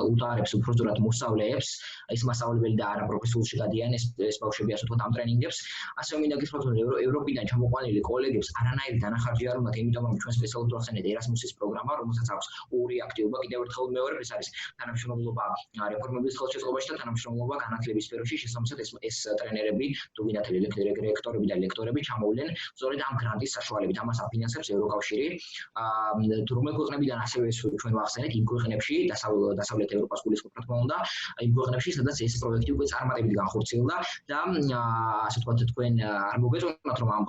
უტარებს უბრალოდ მოსწავლეებს ეს მასწავლებელი და არა პროფესიულში გადიან ეს ბავშვები ასე ვთქვათ ამ ტრენინგებს ასევე მინდა გითხრათ რომ ევროპიდან ჩამოყვანილი კოლეგებს არანაირი დანახარჯი არ უნდათ იმიტომ რომ ჩვენ სპეციალურად ვახსენეთ ერასმუსის პროგრამა რომელსაც აქვს ორი აქტივობა კიდევ ერთხელ მეორე ეს არის თანამშრომლობა რეფორმების ხელშეწყობაში და თანამშრომლობა განათლების სფეროში შესაბამისად ეს ტრენერები თუ გინდათ რექტორები და ლექტორები ჩამოვლენ სწორედ ამ გრანტის საშუალებით ამას აფინანსებს ევროკავშირი თუ რომელ ქვეყნებიდან ასევე ჩვენ ვახსენეთ იმ ქვეყნებში დასავლეთ ევროპას გულისხმობ რა თქმა უნდა იმ ქვეყნებში სადაც ეს პროექტი უკვე წარმატებით განხორციელდა და ასე ვთქვათ თქვენ არ მოგეწონათ რომ ამ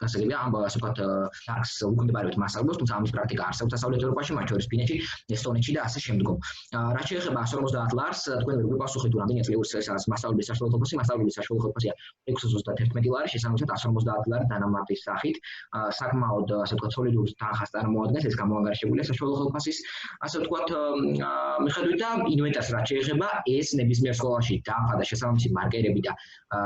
გასაგებია ამ ასე ვთქვათ დარგს უკმდებარებით მასწავლებლებს თუმცა ამის პრაქტიკა არსებობს დასავლეთ ევროპაში მათ შორის ფინეთში ესტონეთში და ასე შემდგომ რაც შეეხება 150 ლარს თქვენ ვერ გვიპასუხეთ თუ რამდენი წლების ეს მასწავლებლის საშუალო ხმებია 631 ლარი შესაბამისად 150 ლარი დანამატის სახით საკმაოდ ასე ვთქვათ სოლიდური თანხას წარმოადგენს ეს გამოანგარიშებულია საშუალო ხმების ასე ვთქვათ მიხედვით და ინვენტარს რაც შეეხება ეს ნებისმიერ სკოლაში დაამხადა შესაბამისი მარკერები და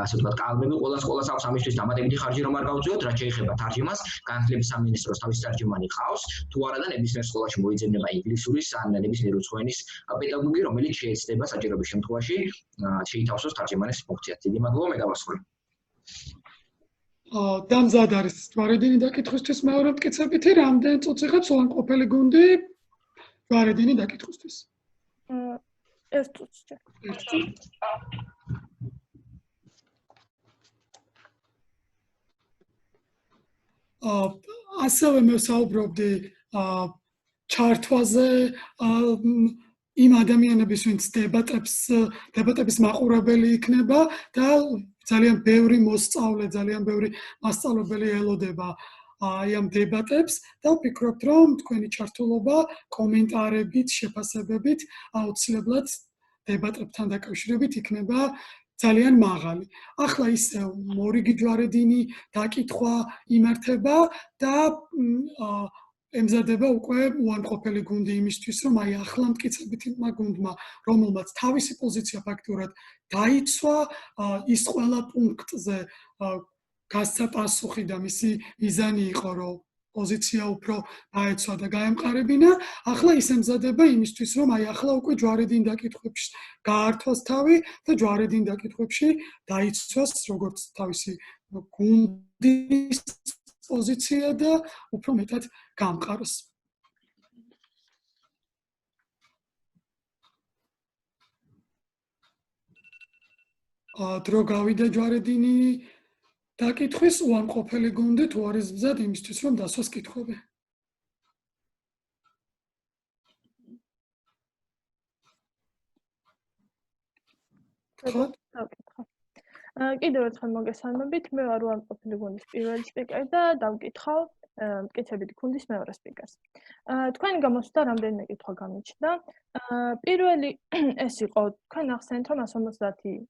ასე ვთქვათ კალმები ყველა სკოლას აქვს ამისთვის დამატებითი ხარჯი რომ არ გავუწიოთ რაც შეეხება თარჯიმას განათლების სამინისტროს თავის თარჯიმანი ყავს თუ არა და ნებისმიერ სკოლაში მოიძებნება ინგლისურის ან ნებისმიერ უცხოენის პედაგოგი რომელიც შეეცდება საჭიროების შემთხვევაში შეითავსოს თარჯიმანის ფუნქციას დიდი მადლობა მე გავასწორი დამზად არის ჯვარედინი დაკითხვისთვის მეორე მტკიცებითი რამდენი წუთს იღებს უამყოფელი გუნდი ჯვარედინი დაკითხვისთვის ეს წუთი ასევე მე ვსაუბრობდი ჩართვაზე იმ ადამიანების ვინც დებატების მაყურებელი იქნება და ძალიან ბევრი მოსწავლე ძალიან ბევრი მასწავლებელი ელოდება აი ამ დებატებს და ვფიქრობ რომ თქვენი ჩართულობა კომენტარებით შეფასებებით აუცილებლად დებატებთან დაკავშირებით იქნება ძალიან მაღალი. ახლა ისე მორიგი ჯვარედინი დაკითხვა იმართება და ემზადება უკვე უამყოფელი გუნდი იმისთვის, რომ აი ახლა მტკიცებით იმ გუნდმა, რომელმაც თავისი პოზიცია ფაქტურად დაიცვა, ის ყველა პუნქტზე გასცა პასუხი და მისი მიზანი იყო, რომ პოზიცია უფრო დაეცვა და გაემყარებინა, ახლა ის ემზადება იმისთვის, რომ აი ახლა უკვე ჯვარედინ დაკითხვებში გაართვას თავი და ჯვარედინ დაკითხვებში დაიცვას როგორც თავისი გუნდის პოზიცია და უფრო მეტად გამყაროს. დრო გავიდა ჯვარედინი დაკითხვის უამყოფელი გუნდი თუ არის მზად იმისთვის რომ დასვას კითხვები. კიდევ ერთხელ მოგესალმებით, მე ვარ უამყოფელი გუნდის პირველი სპიკერი და დავკითხავ მტკიცებითი გუნდის მეორე სპიკერს. თქვენი გამოსვლა რამდენიმე კითხვა გამიჩნდა. პირველი ეს იყო, თქვენ ახსენეთ რომ 150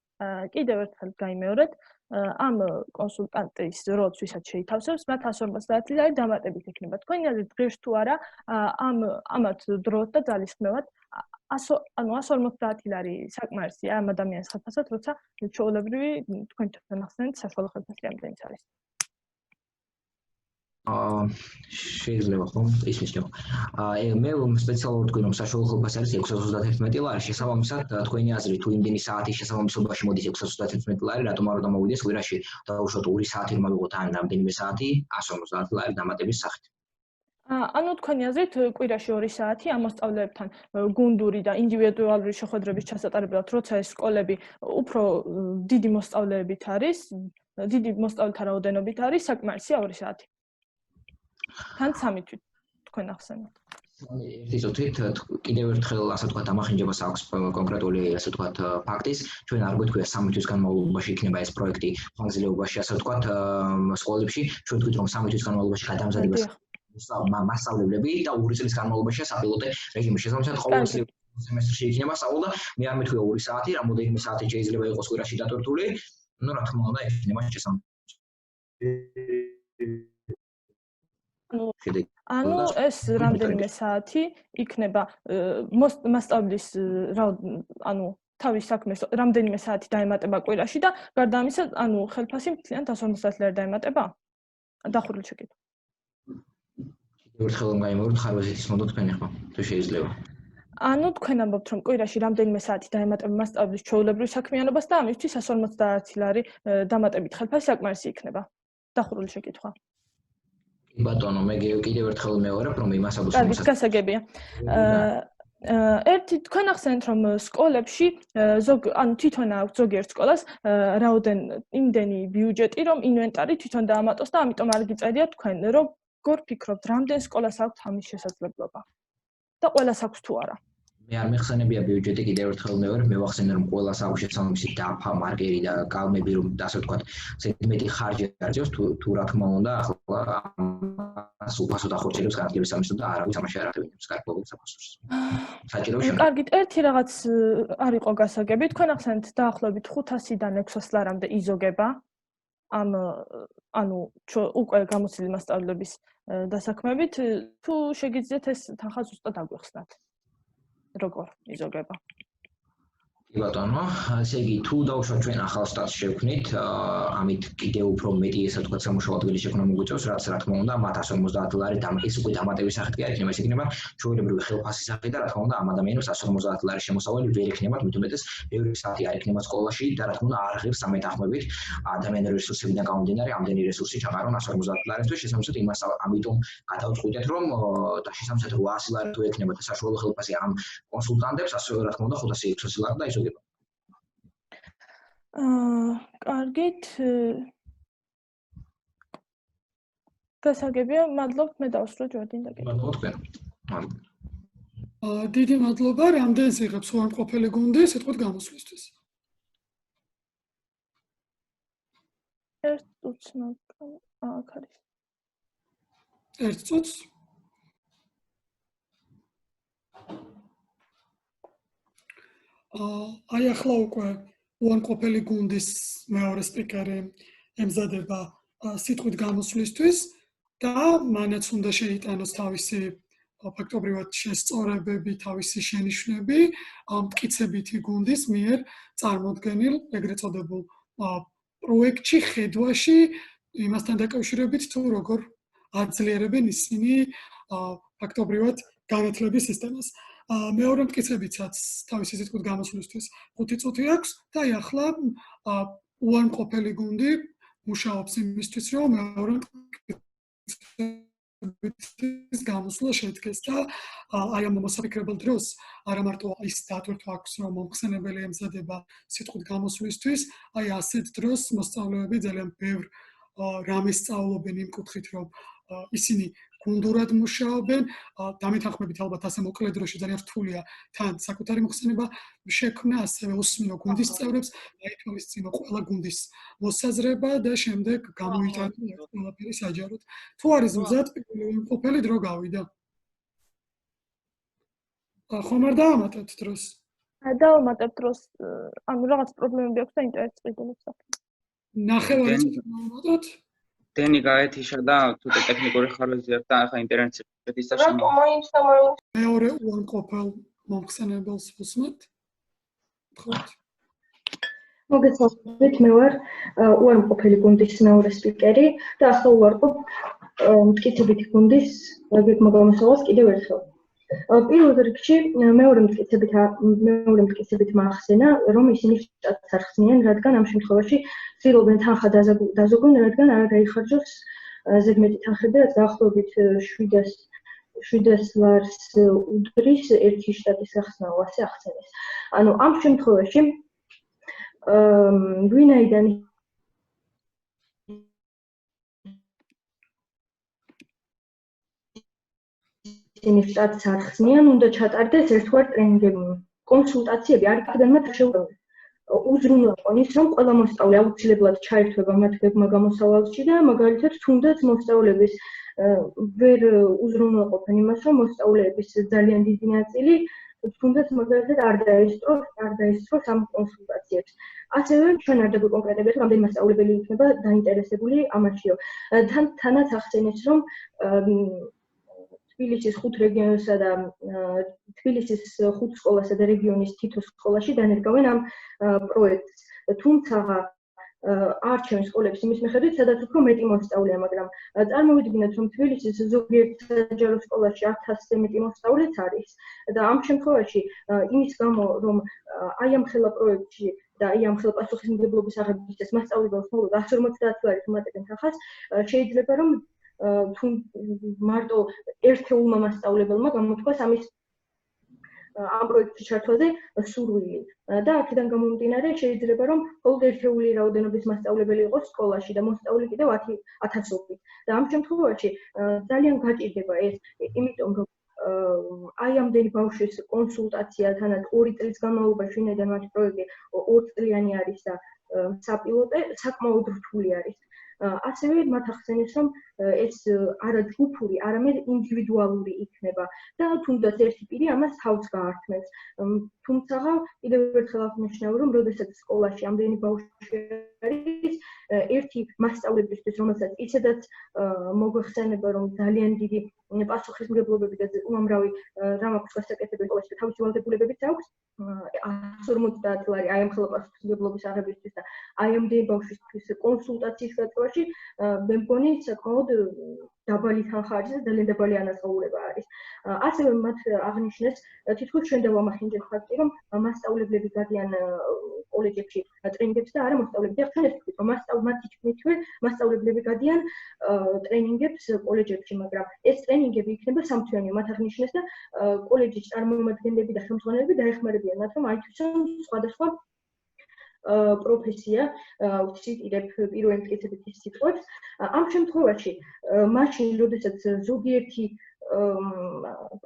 კიდევ ერთხელ გაიმეორეთ ამ კონსულტანტის როლს ვისაც შეითავსებს, მათ 150 ლარი დამატებით იქნება. თქვენი აზრით ღირს თუ არა ამათ დროს და ძალისხმევად 150 ლარი საკმარისია ამ ადამიანის ხელფასად, როცა ჩვეულებრივი თქვენ ახსენეთ საშუალო ხელფასი რამდენიც არის. შეიძლება ხომ ის მისნევა. მე სპეციალურად თქვი რომ საშუალო ხელფასი არის 631 ლარი, შესაბამისად თქვენი აზრით თუ იმდენი საათის შესაბამისობაში მოდის 631 ლარი, რატომ არ უნდა მოვიდეს კვირაში დაუშვათ 2 საათი რომ ავიღოთ ან რამდენიმე საათი 150 ლარი დამატების სახით. ანუ თქვენი აზრით კვირაში 2 საათი ამ მოსწავლეებთან გუნდური და ინდივიდუალური შეხვედრების ჩასატარებლად, როცა ეს სკოლები უფრო დიდი მოსწავლეებით არის, დიდი მოსწავლეთა რაოდენობით არის, საკმარისია 2 საათი. თან 3 თვით თქვენ ახსენეთ. ერთი წუთით კიდევ ერთხელ ასე ვთქვათ დამახინჯებას აქვს კონკრეტული ასე ვთქვათ ფაქტის ჩვენ არ გვეთქვია 3 თვის განმავლობაში იქნება ეს პროექტი ხანგრძლივობაში ასე ვთქვათ სკოლებში ჩვენ ვთქვით რომ 3 თვის განმავლობაში გადამზადებას მასშტაბლებლები და 2 წლის განმავლობაშია საპილოტე რეჟიმი შესაბამისად ყოველ სემესტრში იქნება სწავლა მე არ მეთქვია 2 საათი რამოდენიმე საათი შეიძლება იყოს კვირაში დატვირთული ну რა თქმა უნდა იქნება შესაბამისად ანუ ეს რამდენიმე საათი იქნება მასშტაბლის ანუ თავის საქმეს რამდენიმე საათი დაემატება კვირაში და გარდა ამისა ანუ ხელფასი მთლიანად 150 ლარი დაემატება? დახურული შეკითხვა. ერთხელ გამიმოვიდეთ ხარვეზეთის მოდოთ თქვენ ახლა თუ შეიძლება. ანუ თქვენ ამბობთ რომ კვირაში რამდენიმე საათი დაემატება მასშტაბლის ჩვეულებრივ საქმიანობას და ამისთვის 150 ლარი დამატებით ხელფასი საკმარისი იქნება. დახურული შეკითხვა. ბატონო, მე კიდევ ერთხელ მეუღერებ, რომ იმას აბსოლუტურად კარგი, გასაგებია. ერთი თქვენ ახსენეთ, რომ სკოლებში ანუ თვითონ აქვს ზოგიერთ სკოლას იმდენი ბიუჯეტი, რომ ინვენტარი თვითონ დაამატოს და ამიტომ არ გიწერია თქვენ, როგორ ფიქრობთ, რამდენ სკოლას აქვს ამის შესაძლებლობა? და ყველას აქვს თუ არა? მე არ მეხსენებია ბიუჯეტი კიდევ ერთხელ მეუღერებ, მე ვახსენე რომ ყველას აქვს შესაბამისი დაფა, მარკერი და კალმები, რომ ასე ვთქვათ, ზედმეტი ხარჯი არწევს თუ რა თქმა უნდა, ახლა უპასო დახორციელებს განათლების სამინისტრო და არავის ამაში არ აკეთებს გარკვეულ საფასურს. საჭირო შემდგომ. კარგით, ერთი რაღაც არ იყო გასაგები, თქვენ ახსენეთ დაახლოებით 500-დან 600 ლარამდე იზოგება ამ ანუ უკვე გამოცდილი მასშტაბლების დასაქმებით, თუ შეგიძლიათ ეს თანხა ზუსტად აგვიხსნათ. როგორ იზოგება? კი ბატონო, ესე იგი თუ დავუშვათ ჩვენ ახალ სტატს შევქმნით, ამით კიდევ უფრო მეტი ესე ვთქვათ სამუშაო ადგილი შექმნა მოგვიწევს, რაც რა თქმა უნდა, მათ 150 ლარი ის უკვე დამატების სახით კი არ იქნება, ეს იქნება ჩვეულებრივი ხელფასის სახით და რა თქმა უნდა, ამ ადამიანებს 150 ლარი შემოსავალი ვერ ექნებათ, მით უმეტეს ბევრი საათი არ ექნება სკოლაში და რა თქმა უნდა, არ ღირს სამეთანხმებით ადამიანური რესურსებიდან გამომდინარე, ამდენი რესურსი ჩაყარონ 150 ლარისთვის, შესაბამისად იმას ამიტომ გადავწყვიტეთ, რომ და შესაბამისად 800 ლარი თუ ექნებათ საშუალო ხელფასი ამ კონსულტანტებს, ასე რა თქმა უნდა 500-600 ლარი და ისო კარგით. გასაგებია, მადლობთ, მე დავსრულე ჯორდინ და კიდე. მადლობთ თქვენ. დიდი მადლობა, რამდენს იღებს უარყოფილი გუნდი სიტყვით გამოსვლისთვის? 1 წუთს მაგრამ აქ არის. 1 წუთს? აი ახლა უკვე უარყოფილი გუნდის მეორე სპიკერი ემზადება სიტყვით გამოსვლისთვის და მანაც უნდა შეიტანოს თავისი ფაქტობრივად შესწორებები, თავისი შენიშვნები მტკიცებითი გუნდის მიერ წარმოდგენილ ეგრეთ წოდებულ პროექტში, ხედვაში, იმასთან დაკავშირებით თუ როგორ აძლიერებენ ისინი ფაქტობრივად განათლების სისტემას. მეორე მტკიცებითაც თავისი სიტყვით გამოსვლისთვის 5 წუთი აქვს და აი ახლა უარყოფილი გუნდი მუშაობს იმისთვის, რომ მეორე მტკიცებითის გამოსვლა შედგეს და აი ამ მოსაფიქრებელ დროს არა მარტო ის დატვირთვა აქვს, რომ მომხსენებელი ემზადება სიტყვით გამოსვლისთვის, აი ასეთ დროს მოსწავლეები ძალიან ბევრ რამეს სწავლობენ იმ კუთხით, რომ ისინი გუნდურად მუშაობენ, დამეთანხმებით ალბათ ასე მოკლე დროში ძალიან რთულია თან საკუთარი მოხსენება შექმნა, ასევე უსმინო გუნდის წევრებს, აითვალისწინო ყველა გუნდის მოსაზრება და შემდეგ გამოიტანო ყველაფერი საჯაროდ. თუ არის მზად, ყოფილი დრო გავიდა. ხომ არ დაამატებთ დროს? დავამატებთ დროს, ანუ რაღაც პრობლემები აქვს და ინტერნეტს ყიდულობს აქ. ნახევარი წუთი დავამატოთ? დენი გაეთიშა და თუ ტექნიკური ხარვეზია და ახლა ინტერნეტში შედის და მეორე უარყოფილ მომხსენებელს ვუსმენთ. ხოთ. მოგესალმებით, მე ვარ უარყოფილი გუნდის მეორე სპიკერი და ახლა უარყოფ მტკიცებითი გუნდის მოგამოსავალს კიდევ ერთხელ. პირველ რიგში მეორე მტკიცებით მაახსენა, რომ ისინი შტატს არ ხსნიან, რადგან ამ შემთხვევაში ცდილობენ თანხა დაზოგონ, რადგან არ გაიხარჯოს ზედმეტი თანხები, რაც დაახლოებით 700 ლარს უდრის ერთი შტატის გახსნაო, ასე ახსენეს. ანუ ამ შემთხვევაში ვინაიდან ისინი შტატს არ ხსნიან, უნდა ჩატარდეს ერთგვარ ტრენინგები, კონსულტაციები არ იქიდან მათ შეუძლია. უზრუნველყონ ის, რომ ყველა მოსწავლე აუცილებლად ჩაერთვება მათ გეგმა გამოსავალში და მაგალითად თუნდაც მოსწავლების ვერ უზრუნველყოფენ იმას, რომ მოსწავლეების ძალიან დიდი ნაწილი თუნდაც მაგალითად არ დაესწროს ამ კონსულტაციებს. ასევე ჩვენ არ დაგვიკონკრეტებია, რამდენი მასწავლებელი იქნება დაინტერესებული ამაშიო. თანაც ახსენეს, რომ თბილისის 5 რეგიონსა და თბილისის 5 სკოლასა და რეგიონის თითო სკოლაში დანერგავენ ამ პროექტს. თუმცა არჩევენ სკოლებს იმის მიხედვით, სადაც უფრო მეტი მოსწავლეა, მაგრამ წარმოვიდგინოთ, რომ თბილისის ზოგიერთ საჯარო სკოლაში 1000-ზე მეტი მოსწავლეც არის და ამ შემთხვევაში იმის გამო, რომ აი ამ ხელა პროექტში და აი ამ ხელა პასუხისმგებლობის აღებისთვის მასწავლებელს მხოლოდ 150 ლარით უმატებენ თანხას, შეიძლება რომ თუ მარტო ერთეულმა მასწავლებელმა გამოთქვას ამის ამ პროექტში ჩართვაზე სურვილი და აქედან გამომდინარე შეიძლება რომ მხოლოდ ერთეული რაოდენობის მასწავლებელი იყოს სკოლაში და მოსწავლე კიდევ 1000-ობით და ამ შემთხვევაში ძალიან გაჭირდება ეს იმიტომ რომ აი ამდენი ბავშვის კონსულტაცია თანაც 2 წლის განმავლობაში ვინაიდან მათი პროექტი 2 წლიანი არის და საპილოტე საკმაოდ რთული არის. ასევე მათ ახსენეს, რომ ეს არა ჯგუფური, არამედ ინდივიდუალური იქნება და თუნდაც ერთი პირი ამას თავს გაართმევს. თუმცა კიდევ ერთხელ აღნიშნავ, რომ როდესაც სკოლაში ამდენი ბავშვი არის, ერთი მასწავლებლისთვის, რომელსაც ისედაც მოგვეხსენება, რომ ძალიან დიდი პასუხისმგებლობები და უამრავი რამ აქვს გასაკეთებელი სკოლაში და თავისი ვალდებულებებიც აქვს, 150 ლარი აი ამ ხელა პასუხისმგებლობის აღებისთვის და აი ამდენი ბავშვისთვის კონსულტაციის გაწევაში მე მგონი საკმაოდ დაბალი თანხა არის და ძალიან დაბალი ანაზღაურება არის. ასევე მათ აღნიშნეს თითქოს ჩვენ დავამახინჯეთ ფაქტი, რომ მასწავლებლები გადიან კოლეჯებში ტრენინგებს და არა მოსწავლეები. და ჩვენ ეს ვთქვით, რომ მათი თქმითვე მასწავლებლები გადიან ტრენინგებს კოლეჯებში, მაგრამ ეს ტრენინგები იქნება სამთვიანი. მათ აღნიშნეს და კოლეჯის წარმომადგენლები და ხელმძღვანელები დაეხმარებიან მათ, რომ აითვისონ სხვადასხვა პროფესია, ვციტირებ პირველი მტკიცებით ის სიტყვებს. ამ შემთხვევაში, მაშინ, როდესაც ზოგიერთი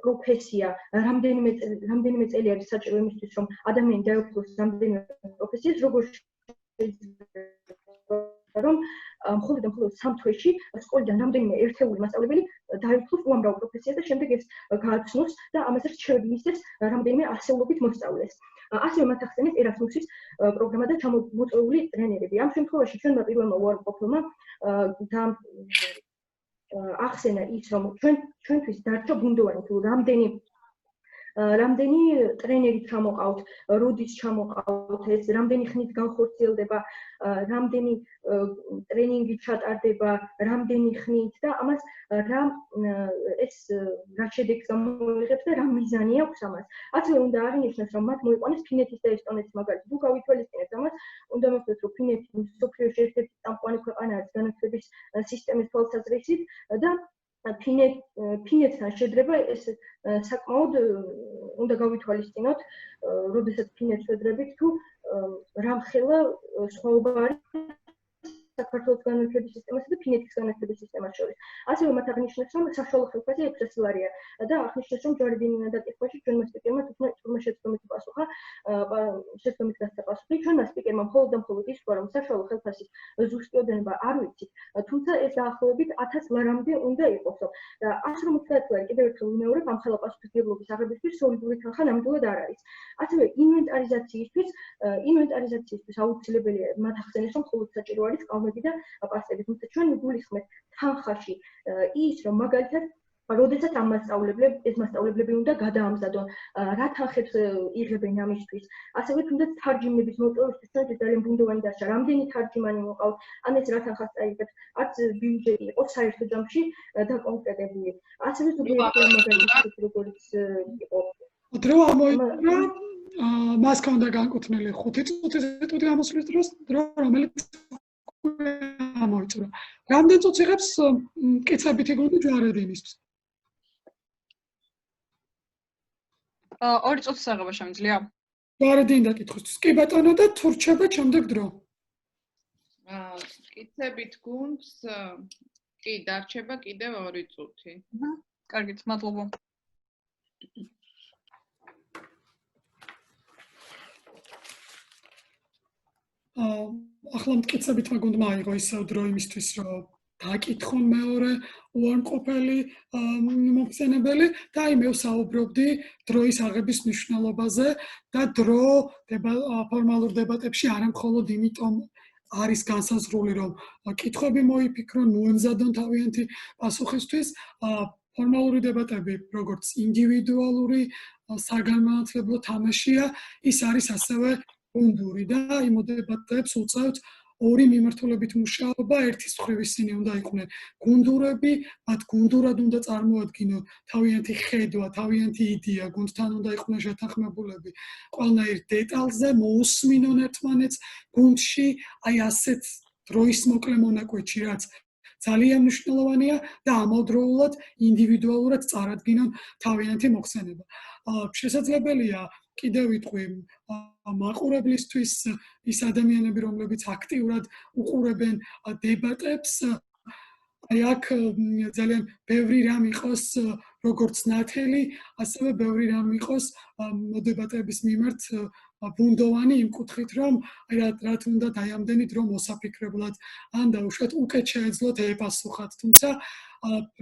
პროფესია რამდენიმე წელი არის საჭირო იმისთვის, რომ ადამიანი დაეუფლოს რამდენიმე პროფესიას, როგორ შეიძლება რომ მხოლოდ და მხოლოდ 3 თვეში სკოლიდან რამდენიმე ერთეული მასწავლებელი დაეუფლოს უამრავ პროფესიას და შემდეგ ეს გააცნოს და ამაზე რჩევები მისცეს რამდენიმე ასეულობით მოსწავლეს. ასევე მათ ახსენეს ერასმუსის პროგრამა და ჩამოწვეული ტრენერები. ამ შემთხვევაში ჩვენმა პირველმა უარყოფილმა ახსენა ის, რომ ჩვენთვის დარჩა ბუნდოვანი თუ რამდენი ტრენერი ჩამოყავთ, როდის ჩამოყავთ ეს, რამდენი ხნით განხორციელდება, რამდენი ტრენინგი ჩატარდება, რამდენი ხნით და ამას რა შედეგს გამოიღებს და რა მიზანი აქვს ამას. ასევე უნდა აღინიშნოს, რომ მათ მოიყვანეს ფინეთის და ესტონეთის მაგალითი. თუ გავითვალისწინებთ ამას, უნდა მოხდეს, რომ ფინეთი მსოფლიოში ერთ-ერთი წამყვანი ქვეყანა არის განათლების სისტემის თვალსაზრისით და ფინეთთან შედრება ეს საკმაოდ უნდა გავითვალისწინოთ, როდესაც ფინეთს შედრებით თუ რამხელა სხვაობა არის საქართველოს განათლების სისტემასა და ფინეთის განათლების სისტემას შორის. ასევე მათ აღნიშნეს, რომ საშუალო ხელფასი 600 ლარია და აღნიშნეს, რომ ჯვარედინიან დაკითხვაში ჩვენმა სპიკერმა თურმე შეცდომით პასუხა, შეცდომით გასცა პასუხი. ჩვენმა სპიკერმა მხოლოდ და მხოლოდ ითქვა, რომ საშუალო ხელფასის ზუსტი ოდენობა არ ვიცით, თუმცა ეს დაახლოებით 1000 ლარამდე უნდა იყოსო. და 150 ლარი კიდევ ერთხელ ვიმეორებ, ამ ხელა პასუხისმგებლობის აღებისთვის სოლიდური თანხა ნამდვილად არ არის. ასევე ინვენტარიზაციისთვის აუცილებელია მათ ახსენეს, რომ მხოლოდ საჭირო არის და პასტები, თუმცა ჩვენ გულისხმობთ თანხაში ის, რომ მაგალითად, როდესაც ამ მასწავლებლები უნდა გადაამზადონ, რა თანხებს იღებენ ამისთვის. ასევე თუნდაც თარჯიმნების მოწვევისთვის ჩვენთვის ძალიან ბუნდოვანი დარჩა, რამდენი თარჯიმანი მოყავთ, ან ეს რა თანხას წაიღებთ, არც ბიუჯეტი იყო საერთო ჯამში დაკონკრეტებული. ასევე ზოგიერთი მაგალითად, როგორც იყო დრო ამოიწურა მას ქონდა განკუთვნილი 5 წუთის ეტუდი გამოსვლის დროს, დრო რომელიც ამოიწურა. რამდენ წუთს იღებს მტკიცებითი გუნდი ჯვარედინისთვის? 2 წუთს აღება შემიძლია? ჯვარედინი დაკითხვისთვის. კი ბატონო და თუ რჩება შემდეგ დრო. მტკიცებით გუნდს კი დარჩება კიდევ 2 წუთი. კარგით, მადლობა. ახლა მტკიცებით მაგონდა მაიღო ისევ დრო იმისთვის, რომ დაკითხონ მეორე უარყოფელი მოხსენებელი და აი მე ვსაუბრობდი დროის აღების მნიშვნელობაზე და დრო ფორმალურ დებატებში არა მხოლოდ იმიტომ არის განსაზღვრული, რომ კითხვები მოიფიქრონ, მოემზადონ თავიანთი პასუხისთვის, ფორმალური დებატები, როგორც ინდივიდუალური საგანმანათლებლო თამაშია, ის არის ასევე გუნდური და იმ დებატებს უწევთ ორი მიმართულებით მუშაობა, ერთის მხრივ ისინი უნდა იყვნენ გუნდურები, მათ გუნდურად უნდა წარმოადგინონ თავიანთი ხედვა, თავიანთი იდეა, გუნდთან უნდა იყვნენ შეთანხმებულები ყველანაირ დეტალზე, მოусმინონ ერთმანეთს გუნდში, აი ასეთ დროის მოკლე მონაკვეთში, რაც ძალიან მნიშვნელოვანია და ამავდროულად ინდივიდუალურად წარადგინონ თავიანთი მოხსენება. შესაძლებელია კიდევ ვიტყვი მაყურებლისთვის ის ადამიანები, რომლებიც აქტიურად უყურებენ დებატებს, აი აქ ძალიან ბევრი რამ იყოს როგორც ნათელი, ასევე ბევრი რამ იყოს დებატების მიმართ ბუნდოვანი იმ კუთხით, რომ რაც უნდა დაამდენი დრო მოსაფიქრებლად ან დაუშვათ უკეთ შეეძლოთ ეპასუხათ, თუმცა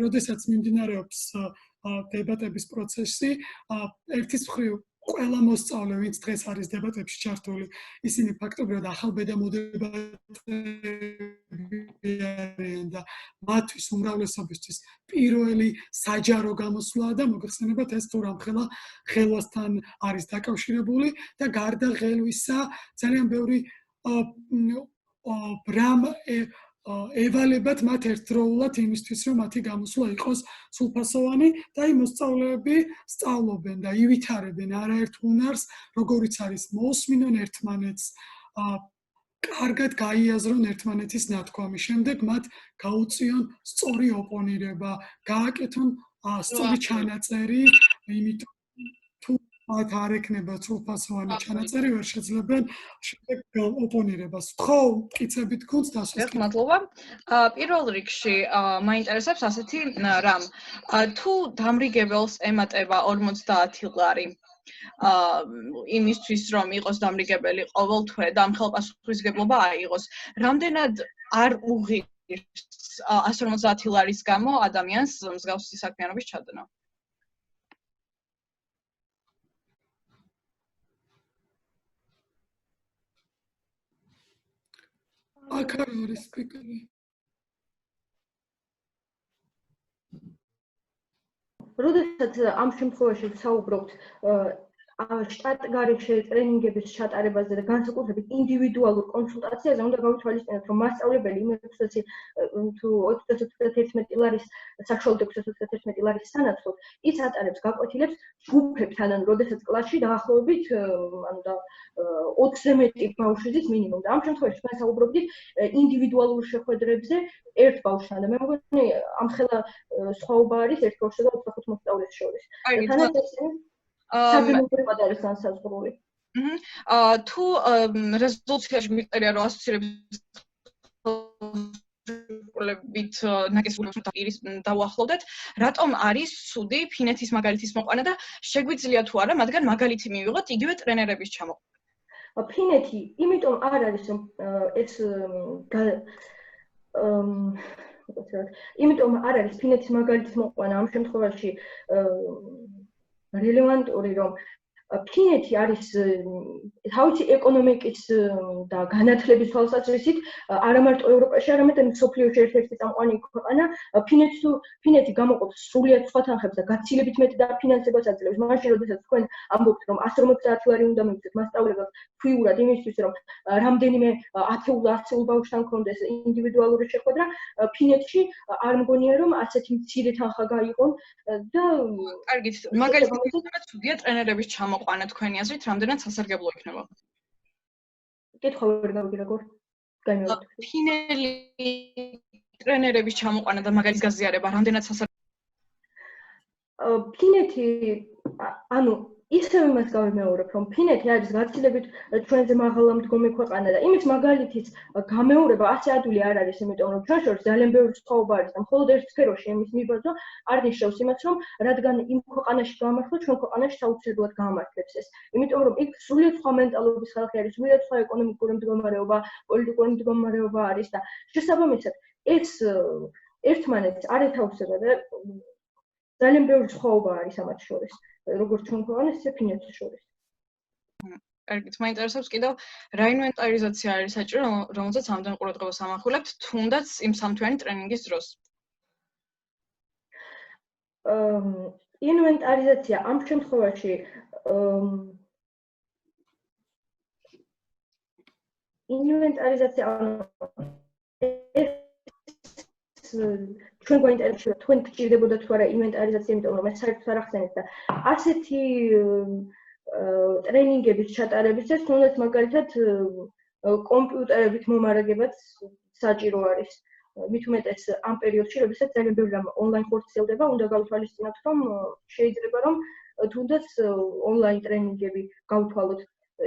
როდესაც მიმდინარეობს დებატების პროცესი, ერთის მხრივ ყველა მოსწავლე, ვინც დღეს არის დებატებში ჩართული, ისინი ფაქტობრივად ახალბედა მოდებატები არიან და მათთვის უმრავლესობისთვის პირველი საჯარო გამოსვლა და მოგეხსენებათ ეს თუ რამხელა ხელვასთან არის დაკავშირებული და გარდა ხელვისა ძალიან ბევრი რამ ევალებათ მათ ერთდროულად იმისთვის, რომ მათი გამოსვლა იყოს სრულფასოვანი და აი მოსწავლეები სწავლობენ და ივითარებენ არაერთ უნარს, როგორიც არის მოусმინონ ერთმანეთს, კარგად გაიაზრონ ერთმანეთის ნათქვამი, შემდეგ მათ გაუწიონ სწორი ოპონირება, გააკეთონ სწორი ჩანაწერი, იმიტომ თუ მათ არ ექნება სრულფასოვანი ჩანაწერი, ვერ შეძლებენ შემდეგ ოპონირებას. ხო, მტკიცებით გუნდს დასვეს. მადლობა. პირველ რიგში მაინტერესებს ასეთი რამ. თუ დამრიგებელს ემატება 50 ლარი იმისთვის, რომ იყოს დამრიგებელი ყოველთვე და ამ ხელპასუხისმგებლობა აიღოს, რამდენად არ უღირს 150 ლარის გამო ადამიანს მსგავსი საქმიანობის ჩადენა? აქ არის სპიკერი. როდესაც ამ შემთხვევაში ვსაუბრობთ შტატგარეშე ტრენინგების ჩატარებაზე და განსაკუთრებით ინდივიდუალურ კონსულტაციაზე, უნდა გავითვალისწინოთ, რომ მასწავლებელი იმ 20-11 ლარის საშუალოდ 6-11 ლარის სანაცვლოდ ის ატარებს გაკვეთილებს ჯგუფებთან, ანუ როდესაც კლასში დაახლოებით 20-ზე მეტი ბავშვიც მინიმუმ და ამ შემთხვევაში თქვენ საუბრობდით ინდივიდუალურ შეხვედრებზე ერთ ბავშვთან და მე მგონი ამ ხელა სხვაობა არის ერთ ბავშვსა და 25 მოსწავლეს შორის. საბუნებრივად არის განსაზღვრული. თუ რეზოლუციაში მიწერია, რომ ასოცირების ნაკისრების დაუახლოვდეთ, რატომ არის ცუდი ფინეთის მაგალითის მოყვანა და შეგვიძლია თუ არა მათგან მაგალითი მივიღოთ იგივე ტრენერების ჩამოყვანა? ფინეთი, იმიტომ არ არის რომ ეს იმიტომ არ არის ფინეთის მაგალითის მოყვანა ამ შემთხვევაში რელევანტური, რომ ფინეთი არის თავისი ეკონომიკის და განათლების თვალსაზრისით არა მარტო ევროპაში, არამედ მსოფლიოში ერთ-ერთი წამყვანი ქვეყანა. ფინეთი გამოყოფს სრულიად სხვა თანხებს და გაცილებით მეტ დაფინანსებას აძლევს. მაშინ, როდესაც თქვენ ამბობთ, რომ 150 ლარი უნდა მივცეთ მასწავლებელს ფიურად იმისთვის, რომ რამდენიმე 10-100 ბავშვთან ქონდეს ინდივიდუალური შეხვედრა, ფინეთში არ მგონია, რომ ასეთი მცირე თანხა გაიყონ და კარგით, მაგალითად, ცუდია ტრენერების ჩამოყვანა თქვენი აზრით, რამდენად სასარგებლო იქნება? კითხვა ვერ გავიგე როგორ გამოვიდა. ფინელი ტრენერების ჩამოყვანა და მაგალითად გაზიარება, რამდენად სასარგებლო? ფინეთი, ანუ ისევ იმას გავიმეორებ, რომ ფინეთი არის გაცილებით ჩვენზე მაღალამდგომი ქვეყანა და იმის მაგალითის გამეორება ასე ადვილი არ არის, იმიტომ რომ ჩვენ შორის ძალიან ბევრი სხვაობა არის და მხოლოდ ერთ სფეროში იმის მიბაძვა არ ნიშნავს იმას, რომ რადგან იმ ქვეყანაში გამართლა, ჩვენ ქვეყანაში საოცრებლად გამართლებს ეს. იმიტომ რომ იქ სრულიად სხვა მენტალობის ხალხი არის, სრულიად სხვა ეკონომიკური მდგომარეობა, პოლიტიკური მდგომარეობა არის და შესაბამისად ეს ერთმანეთს არ ეთავსება და ძალიან ბევრი სხვაობა არის ამათ შორის. როგორც ჩვენ ქვეყანას, ისე ფინეთს შორის. კარგით, მაინტერესებს კიდევ რა ინვენტარიზაცია არის საჭირო, რომელზეც ამდენ ყურადღებას ამახვილებთ, თუნდაც იმ სამთვიანი ტრენინგის დროს? ინვენტარიზაცია ამ შემთხვევაში ჩვენ გვაინტერესებს თქვენ გჭირდებოდა თუ არა ინვენტარიზაცია, იმიტომ რომ ეს საერთოდ არ ახსენეთ და ასეთი ტრენინგების ჩატარებისას თუნდაც მაგალითად კომპიუტერებით მომარაგებაც საჭირო არის. მით უმეტეს ამ პერიოდში, როდესაც ძალიან ბევრი რამ ონლაინ ხორციელდება, უნდა გავთვალისწინოთ, რომ შეიძლება რომ თუნდაც ონლაინ ტრენინგები გავთვალოთ,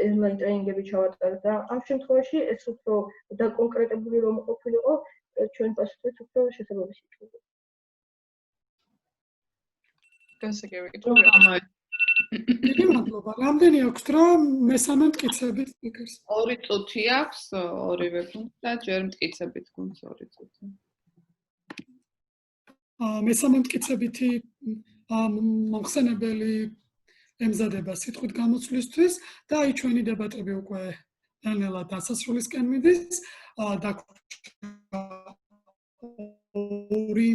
ონლაინ ტრენინგები ჩავატაროთ და ამ შემთხვევაში ეს უფრო დაკონკრეტებული რომ ყოფილიყო ჩვენ პასუხით უფრო შესაძლებელი იქნება. გასაგები კითხვა. დიდი მადლობა. რამდენი აქვს რა მესამე მტკიცებით სპიკერს? 2 წუთი აქვს, ორივე გუნდს და ჯერ მტკიცებით გუნდს 2 წუთი. მესამე მტკიცებითი მომხსენებელი ემზადება სიტყვით გამოცვლისთვის და აი ჩვენი დებატები უკვე ნელ-ნელა დასასრულისკენ მიდის და ორი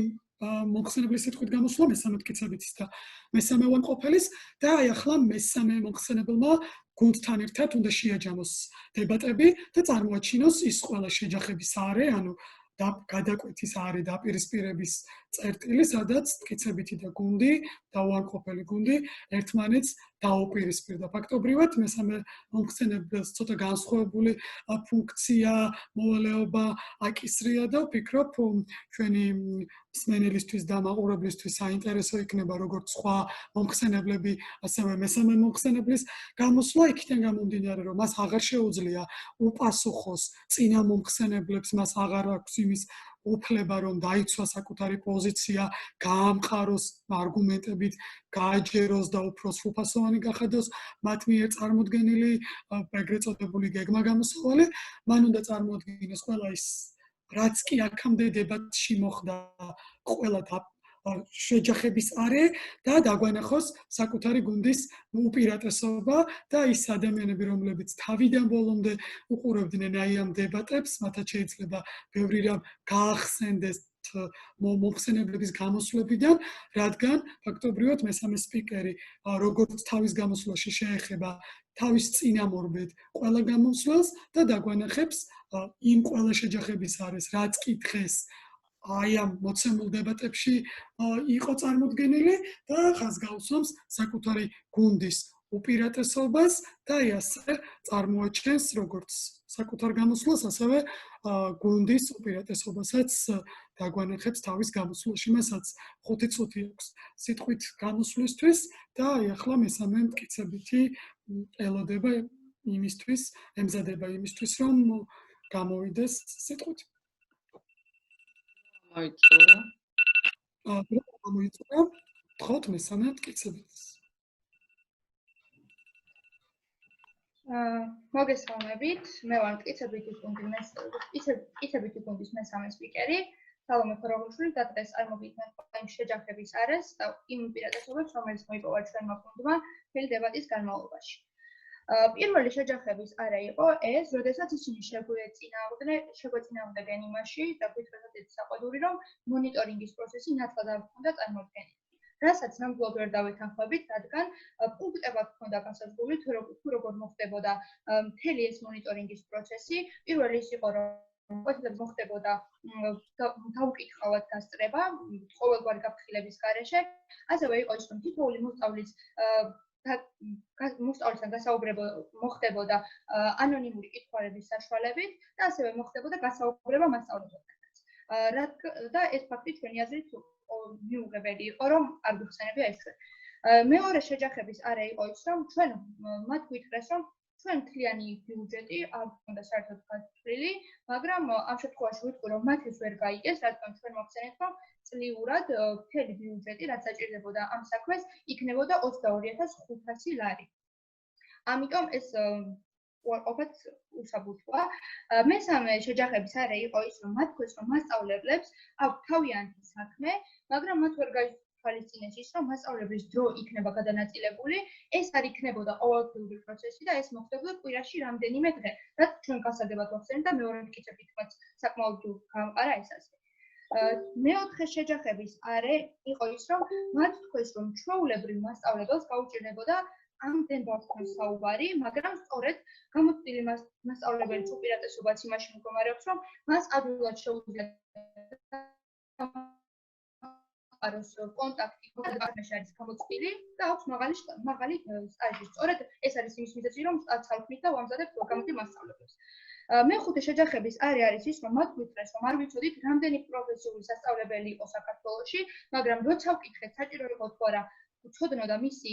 მომხსენებლის სიტყვით გამოსვლა მესამე მტკიცებითის და მესამე უამყოფელის და აი ახლა მესამე მომხსენებელმა გუნდთან ერთად უნდა შეაჯამოს დებატები და წარმოაჩინოს ის ყველა შეჯახების არე, ანუ და გადაკვეთის არე დაპირისპირების წერტილი, სადაც მტკიცებითი და გუნდი და უამყოფელი გუნდი ერთმანეთს დაუპირისპირდა. ფაქტობრივად მესამე მომხსენებელს ცოტა განსხვავებული ფუნქცია, მოვალეობა აკისრია და ვფიქრობ, ჩვენი მსმენელისთვის და მაყურებლისთვის საინტერესო იქნება როგორც სხვა მომხსენებლები, ასევე მესამე მომხსენებლის გამოსვლა, იქიდან გამომდინარე, რომ მას აღარ შეუძლია უპასუხოს წინა მომხსენებლებს, მას აღარ აქვს იმის უფლება, რომ დაიცვას საკუთარი პოზიცია, გაამყაროს არგუმენტებით, გააჯეროს და უფრო სრულფასოვანი გახადოს მათ მიერ წარმოდგენილი ეგრეთ წოდებული გეგმა გამოსავალი. მან უნდა წარმოადგინოს ყველა ის რაც კი აქამდე დებატში მოხდა ყველა შეჯახების არე და დაგვანახოს საკუთარი გუნდის უპირატესობა და ის ადამიანები, რომლებიც თავიდან ბოლომდე უყურებდნენ აი ამ დებატებს, მათაც შეიძლება ბევრი რამ გაახსენდეს მომხსენებლების გამოსვლებიდან, რადგან ფაქტობრივად მესამე სპიკერი როგორც თავის გამოსვლაში შეეხება თავის წინამორბედ ყველა გამოსვლას და დაგვანახებს იმ ყველა შეჯახების არეს, რაც კი დღეს აი ამ მოცემულ დებატებში იყო წარმოდგენილი და ხაზგაუსვამს საკუთარი გუნდის უპირატესობას და აი ასე წარმოაჩენს როგორც საკუთარ გამოსვლას, ასევე გუნდის უპირატესობასაც დაგვანახებს თავის გამოსვლაში. მასაც 5 წუთი აქვს სიტყვით გამოსვლისთვის და აი ახლა მესამე მტკიცებითი ელოდება იმისთვის, ემზადება იმისთვის, რომ გამოვიდეს სიტყვით. გამოიწურა. თხოვთ მესამე მტკიცებითს. მოგესალმებით, მე ვარ მტკიცებითი გუნდის მესამე სპიკერი, სალომე ხოროღლიშვილი და დღეს წარმოგიდგენთ იმ შეჯახების არეს და იმ უპირატესობებს, რომელიც მოიპოვა ჩვენმა გუნდმა მთელი დებატის განმავლობაში. პირველი შეჯახების არე იყო ეს, როდესაც ისინი შეგვეწინააღმდეგენ იმაში და გვითხრათ საყვედური, რომ მონიტორინგის პროცესი ნათლად არ ჰქონდა წარმოდგენილი. რასაც ნამდვილად ვერ დავეთანხმებით, რადგან პუნქტებად ჰქონდა განსაზღვრული, თუ როგორ მოხდებოდა მთელი ეს მონიტორინგის პროცესი. პირველი ის იყო, რომ ყოველდღე მოხდებოდა დაუკითხავად გასწრება ყოველგვარი გაფრთხილების გარეშე. ასევე იყო ის, რომ თითოეული მოსწავლესთან გასაუბრება მოხდებოდა ანონიმური კითხვარების საშუალებით და ასევე მოხდებოდა გასაუბრება მასწავლებელთანაც. და ეს ფაქტი ჩვენი აზრით მიუღებელი იყო, რომ არ გვიხსენებია ეს ჩვენ. მეორე შეჯახების არე იყო ის, რომ ჩვენ მათ გითხრეს, რომ ჩვენ მთლიანი ბიუჯეტი არ უნდა საერთოდ გაწვრილი, მაგრამ ამ შემთხვევაში ვიტყვი, რომ მათ ეს ვერ გაიგეს, რადგან ჩვენ მოხსენეთ, რომ წლიურად მთელი ბიუჯეტი, რაც საჭირდებოდა ამ საქმეს, იქნებოდა 22500 ლარი. ამიტომ ეს უარყოფით უსაბუთოა. მესამე შეჯახების არე იყო ის, რომ მათ თქვეს, რომ მასწავლებლებს აქვთ თავიანთი საქმე, მაგრამ მათ ვერ გაითვალისწინეს ის, რომ მასწავლებლის დრო იქნება გადანაწილებული, ეს არ იქნებოდა ყოველდღიური პროცესი და ეს მოხდებოდა კვირაში რამდენიმე დღე, რაც ჩვენ გასაგებად ვახსენეთ და მეორე მტკიცებით თქვაც საკმაოდ გამყარა ეს ასე. მეოთხე შეჯახების არე იყო ის, რომ მათ თქვეს, რომ ჩვეულებრივ მასწავლებელს გაუჭირდებოდა ამდენ ბავშვთან საუბარი, მაგრამ სწორედ გამოცდილი მასწავლებლის უპირატესობაც იმაში მდგომარეობს, რომ მას ადვილად შეუძლია არის კონტაქტი კონტაქტში არის გამოცდილი და აქვს მაღალი სტაჟი. სწორედ ეს არის იმის მიზეზი, რომ სალხმით და ვამზადებ გამოცდილ მასწავლებლებს. მეხუთე შეჯახების არე არის ის, რომ მათ გითხრეს, რომ არ ვიცოდით, რამდენი პროფესიული სასწავლებელი იყო საქართველოში, მაგრამ როცა ვკითხეთ, საჭირო იყო თუ არა უცოდნოდა მისი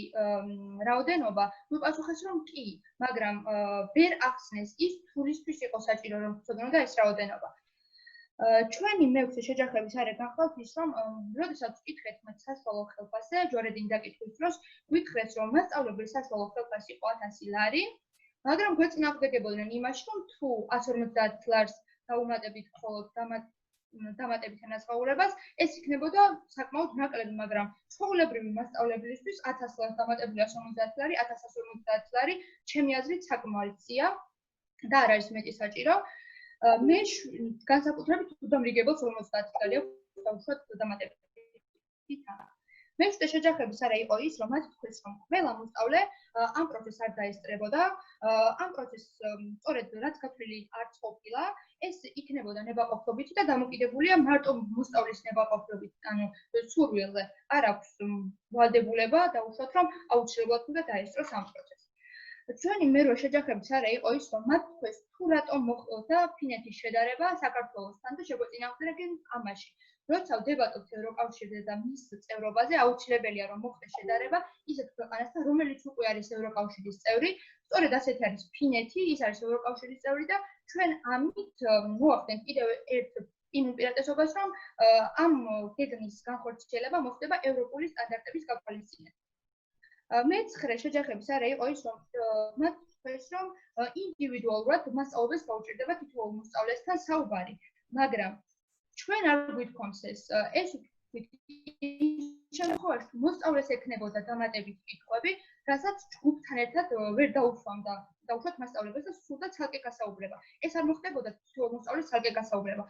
რაოდენობა, მიპასუხეს, რომ კი, მაგრამ ვერ ახსნეს ის, თურისთვის იყო საჭირო, რომ უცოდნოდა ეს რაოდენობა. ჩვენი მეექვსე შეჯახების არე გახლავთ ის, რომ როდესაც ვკითხეთ მათ საშუალო ხელფასზე, ჯვარედინი დაკითხვის დროს, გითხრეს, რომ მასწავლებლის საშუალო ხელფასი იყო 1000 ლარი, მაგრამ გვეწინააღმდეგებოდნენ იმაში, რომ თუ 150 ლარს დაუმატებით მხოლოდ დამატებითი ანაზღაურებას, ეს იქნებოდა საკმაოდ ნაკლები, მაგრამ ჩვეულებრივი მასწავლებლისთვის 1000 ლარს დამატებული 150 ლარი, 1150 ლარი, ჩემი აზრით საკმარისია და არ არის მეტი საჭირო. მე განსაკუთრებით უდამრიგებელს 50 ლარი აქვს დაუშვათ დამატებით. მეექვსე შეჯახების არე იყო ის, რომ მათ თქვეს, რომ ყველა მოსწავლე ამ პროცესს არ დაესწრებოდა, ამ პროცესს სწორედ რაც გათვლილი არც ყოფილა, ეს იქნებოდა ნებაყოფლობითი და დამოკიდებულია მარტო მოსწავლის ნებაყოფლობით, ანუ სურვილზე. არ აქვს ვალდებულება დაუშვათ, რომ აუცილებლად უნდა დაესწროს ამ პროცესს. ჩვენი მერვე შეჯახების არე იყო ის, რომ მათ თქვეს, თუ რატომ მოხდა ფინეთის შედარება საქართველოსთან და შეგვეწინააღმდეგნენ ამაში. როცა ვდებატობთ ევროკავშირზე და მის წევრობაზე, აუცილებელია რომ მოხდეს შედარება ისეთ ქვეყანასთან, რომელიც უკვე არის ევროკავშირის წევრი. სწორედ ასეთი არის ფინეთი, ის არის ევროკავშირის წევრი და ჩვენ ამით მოახდენთ კიდევ ერთ იმ უპირატესობას, რომ ამ გეგმის განხორციელება მოხდება ევროპული სტანდარტების გათვალისწინებით. მეცხრე შეჯახების არე იყო ის, რომ მათ თქვეს, რომ ინდივიდუალურად მასწავლებელს გაუჭირდება თითოეულ მოსწავლესთან საუბარი, მაგრამ ჩვენ არ გვითქვამს ეს შემთხვევაში მოსწავლეს ექნებოდა დამატებით კითხვები, რასაც ჯგუფთან ერთად ვერ დაუშვამდა დაუშვათ მასწავლებელს და სულ და ცალკე გასაუბრება. ეს არ მოხდებოდა თითოეულ მოსწავლეს ცალკე გასაუბრება.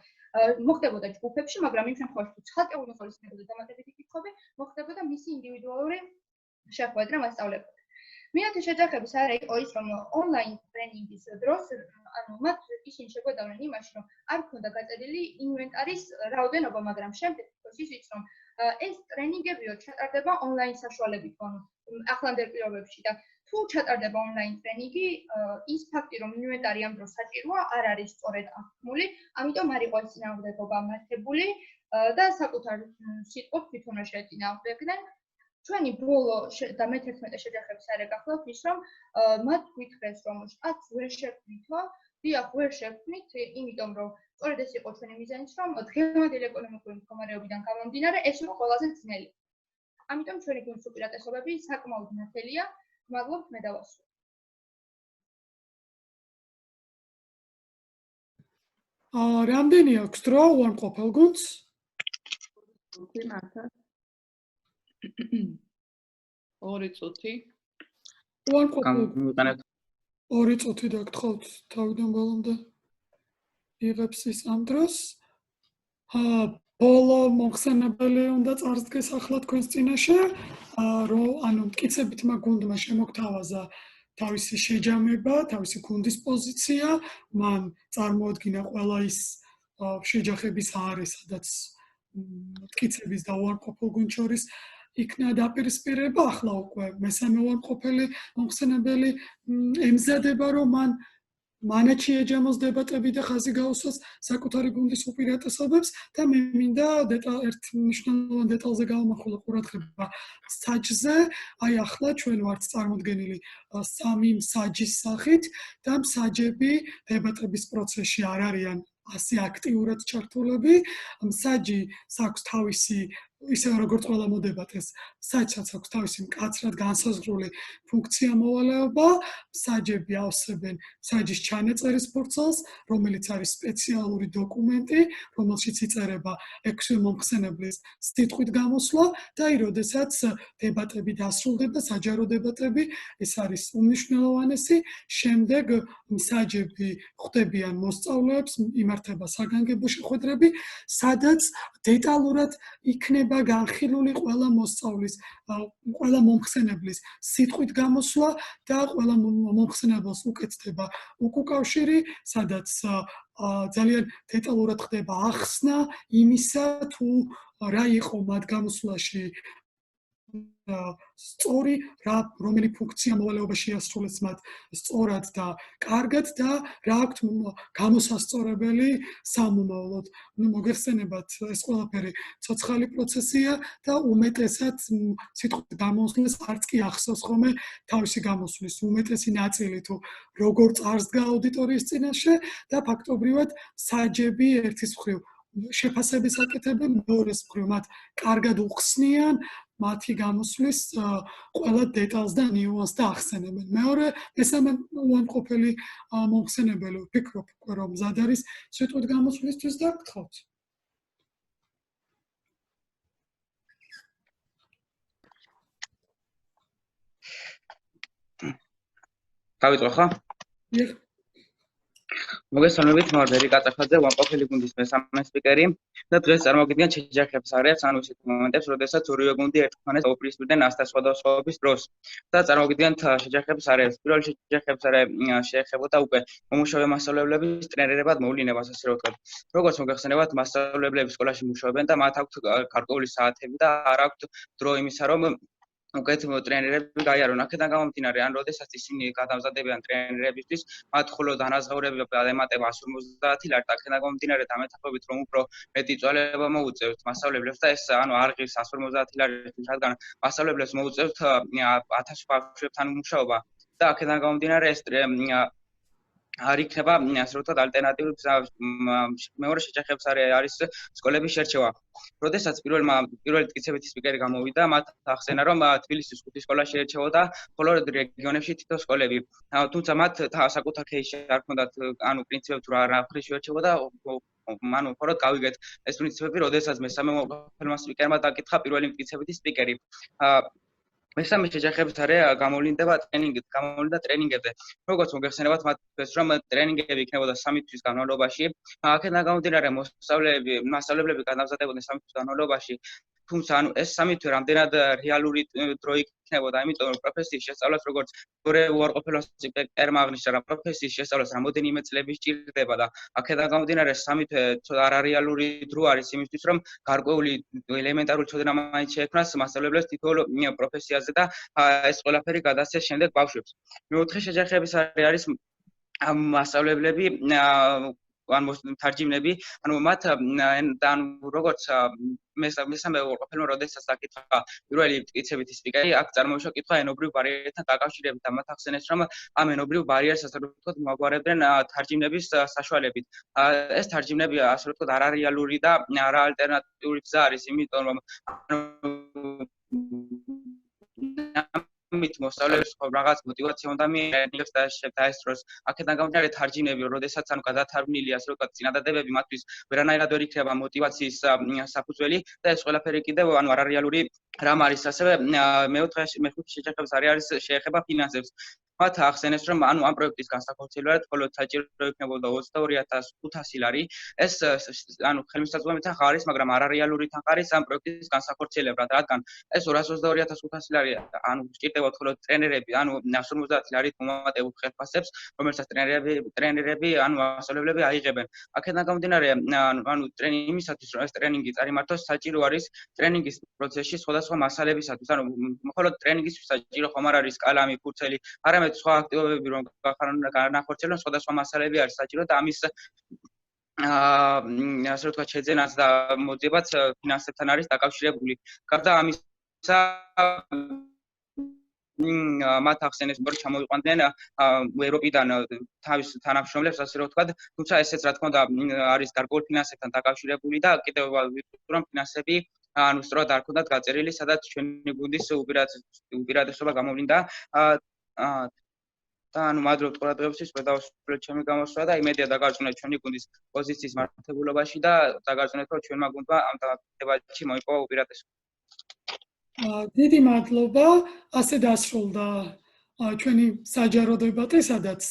მოხდებოდა ჯგუფებში, მაგრამ იმ შემთხვევაში თუ ცალკეულ მოსწავლეს ექნებოდა დამატებითი კითხვები, მოხდებოდა მისი ინდივიდუალური შეხვედრა მასწავლებელთან. მეათე შეჯახების არე იყო ის, რომ ონლაინ ტრენინგის დროს, ანუ მათ ისინი შეგვედავნენ იმაში, რომ არ ქონდა გაწერილი ინვენტარის რაოდენობა, მაგრამ შემდეგ თქოს ისიც, რომ ეს ტრენინგებიო ჩატარდება ონლაინ საშუალებით, ანუ ახლანდელ პირობებში და თუ ჩატარდება ონლაინ ტრენინგი, ის ფაქტი, რომ ინვენტარი ამ დროს საჭიროა, არ არის სწორედ აღქმული, ამიტომ არ იყო ეს წინააღმდეგობა მართებული და საკუთარ სიტყვებს თვითონ შეეწინააღმდეგნენ. ჩვენი ბოლო და მე-11 შეჯახების არე გახლავთ ის, რომ მათ გითხრეს, რომ შტატს ვერ შევქმნითო, დიახ, ვერ შევქმნით, იმიტომ რომ სწორედ ეს იყო ჩვენი მიზანიც, რომ დღევანდელი ეკონომიკური მდგომარეობიდან გამომდინარე, ეს იყო ყველაზე ძნელი. ამიტომ ჩვენი გუნდის უპირატესობები საკმაოდ ნათელია, მადლობთ, მე დავასრულე. რამდენი აქვს დრო უარყოფილ გუნდს? 2 წუთი. უარყოფილ 2 წუთი დაგთხოვთ თავიდან ბოლომდე. იღებს ის ამ დროს. ბოლო მოხსენებელი უნდა წარსდგეს ახლა თქვენს წინაშე, რომ ანუ მტკიცებითმა გუნდმა შემოგთავაზა თავისი შეჯამება, თავისი გუნდის პოზიცია, მან წარმოადგინა ყველა ის შეჯახების არე, სადაც მტკიცების და უარყოფილ გუნდს შორის იქნა დაპირისპირება, ახლა უკვე მესამე უარყოფილი მოხსენებელი ემზადება, რომ მან მანაჩი ეჯამოს დებატები და ხაზი გაუსვას საკუთარი გუნდის უპირატესობებს და მე მინდა ერთ მნიშვნელოვან დეტალზე გავამახვილო ყურადღება საჯზე. აი ახლა ჩვენ ვართ წარმოდგენილი სამი საჯის სახით და საჯები დებატების პროცესში არ არიან ასე აქტიურად ჩართულები. საჯი აქვს თავისი ისე როგორც ყველა მოდებატეს, საჯსაც აქვს თავისი მკაცრად განსაზღვრული ფუნქცია მოვალეობა. საჯები ავსებენ საჯის ჩანაწერის ფურცელს, რომელიც არის სპეციალური დოკუმენტი, რომელშიც იწერება 6 მომხსენებლის სიტყვით გამოსვლა და აი, როდესაც დებატები დასრულდება, საჯარო დებატები, ეს არის უმნიშვნელოვანესი. შემდეგ საჯები ხვდებიან მოსწავლეებს, იმართება საგანგებო შეხვედრები, სადაც დეტალურად იქნება განხილული ყველა მოსწავლის, ყველა მომხსენებლის სიტყვით გამოსვლა და ყველა მომხსენებელს უკეთდება უკავშირი, სადაც ძალიან დეტალურად ხდება ახსნა იმისა, თუ რა იყო მათ გამოსვლაში სწორი, რომელი ფუნქცია მოვალეობაში ასრულებს მათ სწორად და კარგად და რა აქვთ გამოსასწორებელი სამომავლოდ. მოგეხსენებათ, ეს ყველაფერი ცოცხალი პროცესია და უმეტესად სიტყვით გამოსვლას არც კი ახსოვს ხოლმე თავისი გამოსვლის უმეტესი ნაწილი თუ როგორ წარსდგა აუდიტორიის წინაშე და ფაქტობრივად საჯები ერთის მხრივ შეფასების აკეთებენ, მეორეს მხრივ მათ კარგად უხსნიან მათი გამოსვლის ყველა დეტალს და ნიუანსს და ახსენებენ. მესამე უამყოფელი მომხსენებელი ვფიქრობ, რომ მზად არის სიტყვით გამოსვლისთვის და გთხოვთ. გავიტყვი ხო? მოგესალმებით, მორდერი კატახაძე, უამყოფელი გუნდის მესამე სპიკერი და დღეს წარმოგიდგენთ შეჯახებს არეებს, ანუ ისეთ მომენტებს, როდესაც ორივე გუნდი ერთმანეთს ოპერისპირდნენ ასთა სხვადასხვაობის დროს და წარმოგიდგენთ შეჯახებს არეებს. პირველი შეჯახებს არე შეეხებოდა უკვე მომუშავე მასწავლებლების ტრენერებად მოვლენებას, ასე რომ ვთქვათ. როგორც მოგეხსენებათ, მასწავლებლები სკოლაში მუშაობენ და მათ აქვთ გარკვეული საათები და არ აქვთ დრო იმისა, რომ უკეთ ტრენერები გაიარონ. აქედან გამომდინარე, ან როდესაც ისინი გადამზადებიან ტრენერებისთვის, მათ მხოლოდ დანაზღაურება ემატება 150 ლარი, აქედან გამომდინარე დამეთახვებით, რომ უფრო მეტი წვალება მოუწევთ მასწავლებლებს და ეს ანუ არ ღირს 150 ლარისთვის, რადგან მასწავლებლებს მოუწევთ 1000 ბავშვებთან მუშაობა და აქედან გამომდინარე ეს არ იქნება, ასე რომ ვთქვათ, ალტერნატიული მეორე შეჯახებს არის სკოლების შერჩევა. როდესაც პირველი ტკიცებითი სპიკერი გამოვიდა, მათ ახსენა, რომ თბილისის 5 სკოლა შეერჩეოდა, ხოლო რეგიონებში თითო სკოლები. თუმცა მათ საკუთარ кейსში არ ჰქონდათ, ანუ პრინციპები თუ რა ხრი შეერჩებოდა, ანუ მხოლოდ გავიგეთ ეს პრინციპები, როდესაც მესამე მოყოლმა სპიკერმა დაკითხა პირველი ტკიცებითი სპიკერი. მესამე შეჯახებს გამოვლინდება ტრენინგებზე. როგორც მოგეხსენებათ, მათ თქვეს, რომ ტრენინგები იქნებოდა 3 თვის განმავლობაში. აქედან გამომდინარე, მასწავლებლები გადამზადებოდნენ 3 თვის განმავლობაში. თუმცა ანუ ეს 3 თვე რამდენად რეალური დრო იქნებოდა, იმიტომ რომ პროფესიის შესწავლას როგორც უარყოფილო სპიკერმა აღნიშნა, რომ პროფესიის შესწავლას რამოდენიმე წლები სჭირდება და აქედან გამომდინარე 3 თვე არარეალური დრო არის იმისთვის, რომ გარკვეული ელემენტარული ცოდნა მაინც შეექმნას მასწავლებლებს თითოეულ პროფესიაზე და ეს ყველაფერი გადასცეს შემდეგ ბავშვებს. მეოთხე შეჯახების არის მასწავლებლები ან თარჯიმნები, ანუ მათ ანუ როგორც მესამე უარყოფილმა როდესაც დაკითხა პირველი ტკიცებითი სპიკერი, აქ წარმოვიშვა კითხვა ენობრივ ბარიერებთან დაკავშირებით და მათ ახსენეს, რომ ამ ენობრივ ბარიერს ასე ვთქვათ მოგვარებდნენ თარჯიმნების საშუალებით. ეს თარჯიმნები ასე ვთქვათ არარეალური და არაალტერნატიული გზა არის, იმიტომ რომ მით მოსწავლეებს რაღაც мотиваცია უნდა მიეღოს და დაესწროს. აქედან გამომდინარე თარჯიმნები, როდესაც ანუ გადათარგმნილი, ასე ვთქვათ, წინადადებები მათთვის ვერანაირად ვერ იქნება мотиваციის საფუძველი და ეს ყველაფერი კიდევ ანუ არარეალური რამ არის. ასევე მეხუთე შეჯახებს არის შეეხება ფინანსებს. მათ ახსენეს, რომ ანუ ამ პროექტის განსახორციელებლად მხოლოდ საჭირო იქნებოდა 22500 ლარი. ეს ანუ ხელმისაწვდომი თანხა არის, მაგრამ არარეალური თანხა არის ამ პროექტის განსახორციელებლად, რადგან ეს 222500 ლარი ანუ სჭირდებათ მხოლოდ ტრენერები, ანუ 150 ლარით მომატებულ ხელფასებს, რომელსაც ტრენერები ანუ მასწავლებლები აიღებენ. აქედან გამომდინარე, ანუ იმისათვის, რომ ეს ტრენინგი წარიმართოს, საჭირო არის ტრენინგის პროცესში სხვადასხვა მასალებისათვის, ანუ მხოლოდ ტრენინგისთვის საჭირო ხომ არ არის კალამი, ფურცელი, არამედ არამედ სხვა აქტივობები რომ განახორციელონ, სხვადასხვა მასალები არის საჭირო და ამის ასე ვთქვათ, შეძენაც და მოძიებაც ფინანსებთან არის დაკავშირებული. გარდა ამისა, მათ ახსენეს, რომ ჩამოიყვანდნენ ევროპიდან თავის თანამშრომლებს, ასე რომ ვთქვათ, თუმცა ესეც რა თქმა უნდა არის გარკვეულ ფინანსებთან დაკავშირებული და კიდევ ვიტყვით, რომ ფინანსები ანუ სწორად არ ქონდათ გაწერილი, სადაც ჩვენი გუნდის უპირატესობა გამოვლინდა და ანუ მადლობთ ყურადღებისთვის, მე დავასრულებ ჩემი გამოსვლა და იმედია დაგარწმუნეთ ჩვენი გუნდის პოზიციის მართებულობაში და დაგარწმუნეთ, რომ ჩვენმა გუნდმა ამ დებატში მოიპოვა უპირატესობა. დიდი მადლობა. ასე დასრულდა ჩვენი საჯარო დებატი, სადაც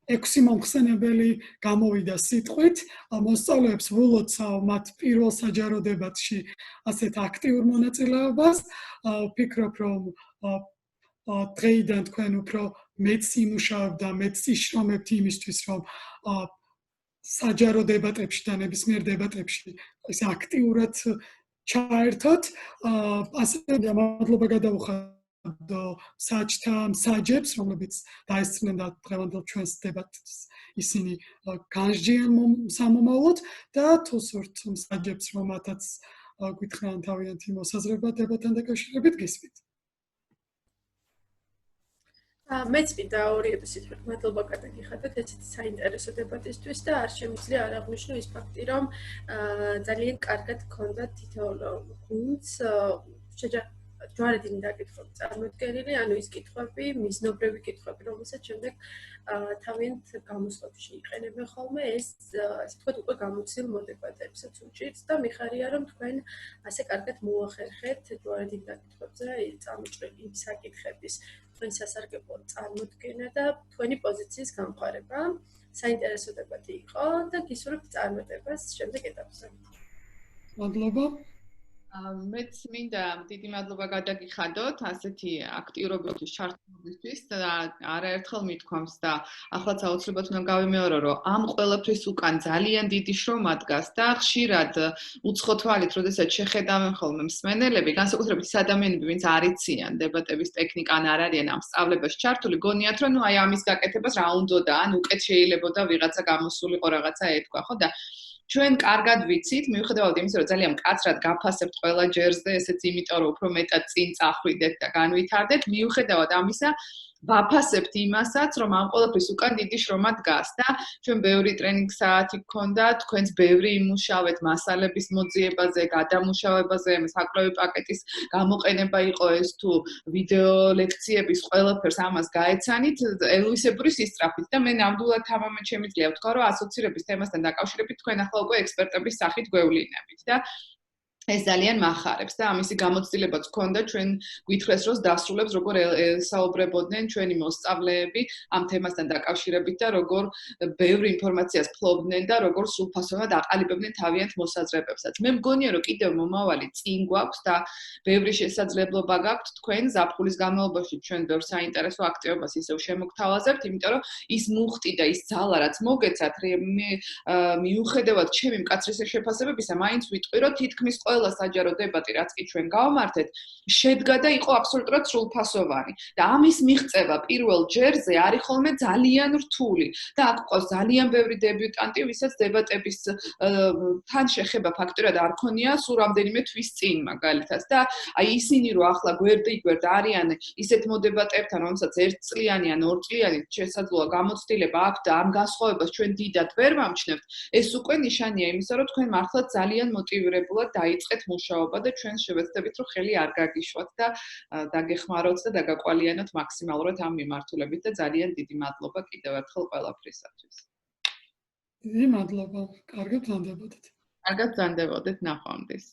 6 მომხსენებელი გამოვიდა სიტყვით. მოსწავლეებს ვილოცავ მათ პირველ საჯარო დებატში ასეთ აქტიურ მონაწილეობას. ვფიქრობ, რომ დღეიდან თქვენ უფრო მეც იმუშავებთ და მეც იშრომებთ იმისთვის, რომ საჯარო დებატებში და ნებისმიერ დებატებში ეს აქტიურად ჩაერთოთ. ასე მადლობა გადავუხად საჯებს, რომლებიც დაესწრნენ და დღევანდელ ჩვენს დებატს ისინი განსჯიან სამომავლოდ და თუ სურთ საჯებს, რომ მათაც გითხრან თავიანთი მოსაზრება დებატთან დაკავშირებით, გისმით. მეც მინდა 2 სიტყვით მადლობა გადაგიხადოთ ესეთი საინტერესო დებატისთვის და არ შემიძლია არ აღვნიშნო ის ფაქტი, რომ ძალიან კარგად გქონდათ თითოეულ გუნდს ჯვარედინი დაკითხვები წარმოდგენილი, ანუ ის კითხვები, მიზნობრივი კითხვები, რომელსაც შემდეგ თავიანთ გამოსვლებში იყენებენ ხოლმე, ეს ასე ვთქვათ, უკვე გამოცდილ მოდებადებსაც უჭირს და მიხარია, რომ თქვენ ასე კარგად მოახერხეთ ჯვარედინი დაკითხვებზე წამოჭრილი იმ საკითხების თქვენ სასარგებლო წარმოდგენა და თქვენი პოზიციის გამყარება. საინტერესო დებატი იყო და გისურვებთ წარმატებას შემდეგ ეტაპზე. მადლობა. მეც მინდა დიდი მადლობა გადაგიხადოთ ასეთი აქტიურობისთვის ჩართულობისთვის და არაერთხელ მithქვამს და ახლაც აუცილებლად უნდა გავიმეორო, რომ ამ ყველაფრის უკან ძალიან დიდი შრომა დგას და ხშირად უცხო თვალით, როდესაც შეხედავენ ხოლმე მსმენელები, განსაკუთრებით ის ადამიანები, ვინც არ იციან დებატების ტექნიკა ან არ არიან ამ სწავლებაში ჩართული, გონიათ, რომ აი ამის გაკეთებას რა უნდოდა, ან უკეთ შეიძლებოდა ვიღაცა გამოსულიყო რაღაცა ეთქვა, ხო და ჩვენ კარგად ვიცით, მიუხედავად იმისა, რომ ძალიან მკაცრად გაფასებთ ყველა ჯერზე, ესეც იმიტომ, რომ უფრო მეტად წინ წახვიდეთ და განვითარდეთ, მიუხედავად ამისა, ვაფასებთ იმასაც, რომ ამ ყველაფრის უკან დიდი შრომა დგას და ჩვენ ბევრი ტრენინგ საათი გქონდა, თქვენს ბევრი იმუშავეთ მასალების მოძიებაზე, გადამუშავებაზე, საკვლევი პაკეტის გამოყენება იყო ეს თუ ვიდეო ლექციების ყველაფერს ამას გაეცანით ელვისებური სისწრაფით და მე ნამდვილად თამამად შემიძლია ვთქვა, რომ ასოცირების თემასთან დაკავშირებით თქვენ ახლა უკვე ექსპერტების სახით გვევლინებით და ეს ძალიან მახარებს და ამისი გამოცდილებაც გქონდა ჩვენ გვითხრეს რომ დასრულებს როგორ საუბრებოდნენ ჩვენი მოსწავლეები ამ თემასთან დაკავშირებით და როგორ ბევრი ინფორმაციას ფლობდნენ და როგორ სრულფასოვნად აყალიბებდნენ თავიანთ მოსაზრებებსაც. მე მგონია რომ კიდევ მომავალი წინ გვაქვს და ბევრი შესაძლებლობა გაქვთ თქვენ ზაფხულის განმავლობაში ჩვენ ბევრ საინტერესო აქტივობას ისევ შემოგთავაზებთ, იმიტომ რომ ის მუხტი და ის ძალა რაც მოგეცათ მიუხედავად ჩემი მკაცრი შეფასებებისა, მაინც ვიტყვი რომ თითქმის ყველა საჯარო დებატი, რაც კი ჩვენ გავმართეთ, შედგა და იყო აბსოლუტურად სრულფასოვანი. და ამის მიღწევა პირველ ჯერზე არის ხოლმე ძალიან რთული და აქ ყავს ძალიან ბევრი დებიუტანტი, ვისაც დებატების თან შეხება ფაქტურად არ ქონია სულ რამდენიმე თვის წინ მაგალითად და აი ისინი რო ახლა გვერდ-იგვერდ არიან ისეთ მოდებატებთან, რომელსაც 1 წლიანი ან 2 წლიანი შესაძლოა გამოცდილება აქვს და ამ განსხვავებას ჩვენ დიდად ვერ ვამჩნევთ, ეს უკვე ნიშანია იმისა, რომ თქვენ მართლაც ძალიან მოტივირებულად დაიწყეთ მუშაობა და ჩვენ შევეცდებით, რომ ხელი არ გაგიშვათ და დაგეხმაროთ და დაგაკვალიანოთ მაქსიმალურად ამ მიმართულებით და ძალიან დიდი მადლობა კიდევ ერთხელ ყველაფრისათვის. დიდი მადლობა. კარგად ბრძანდებოდეთ. კარგად ბრძანდებოდეთ, ნახვამდის.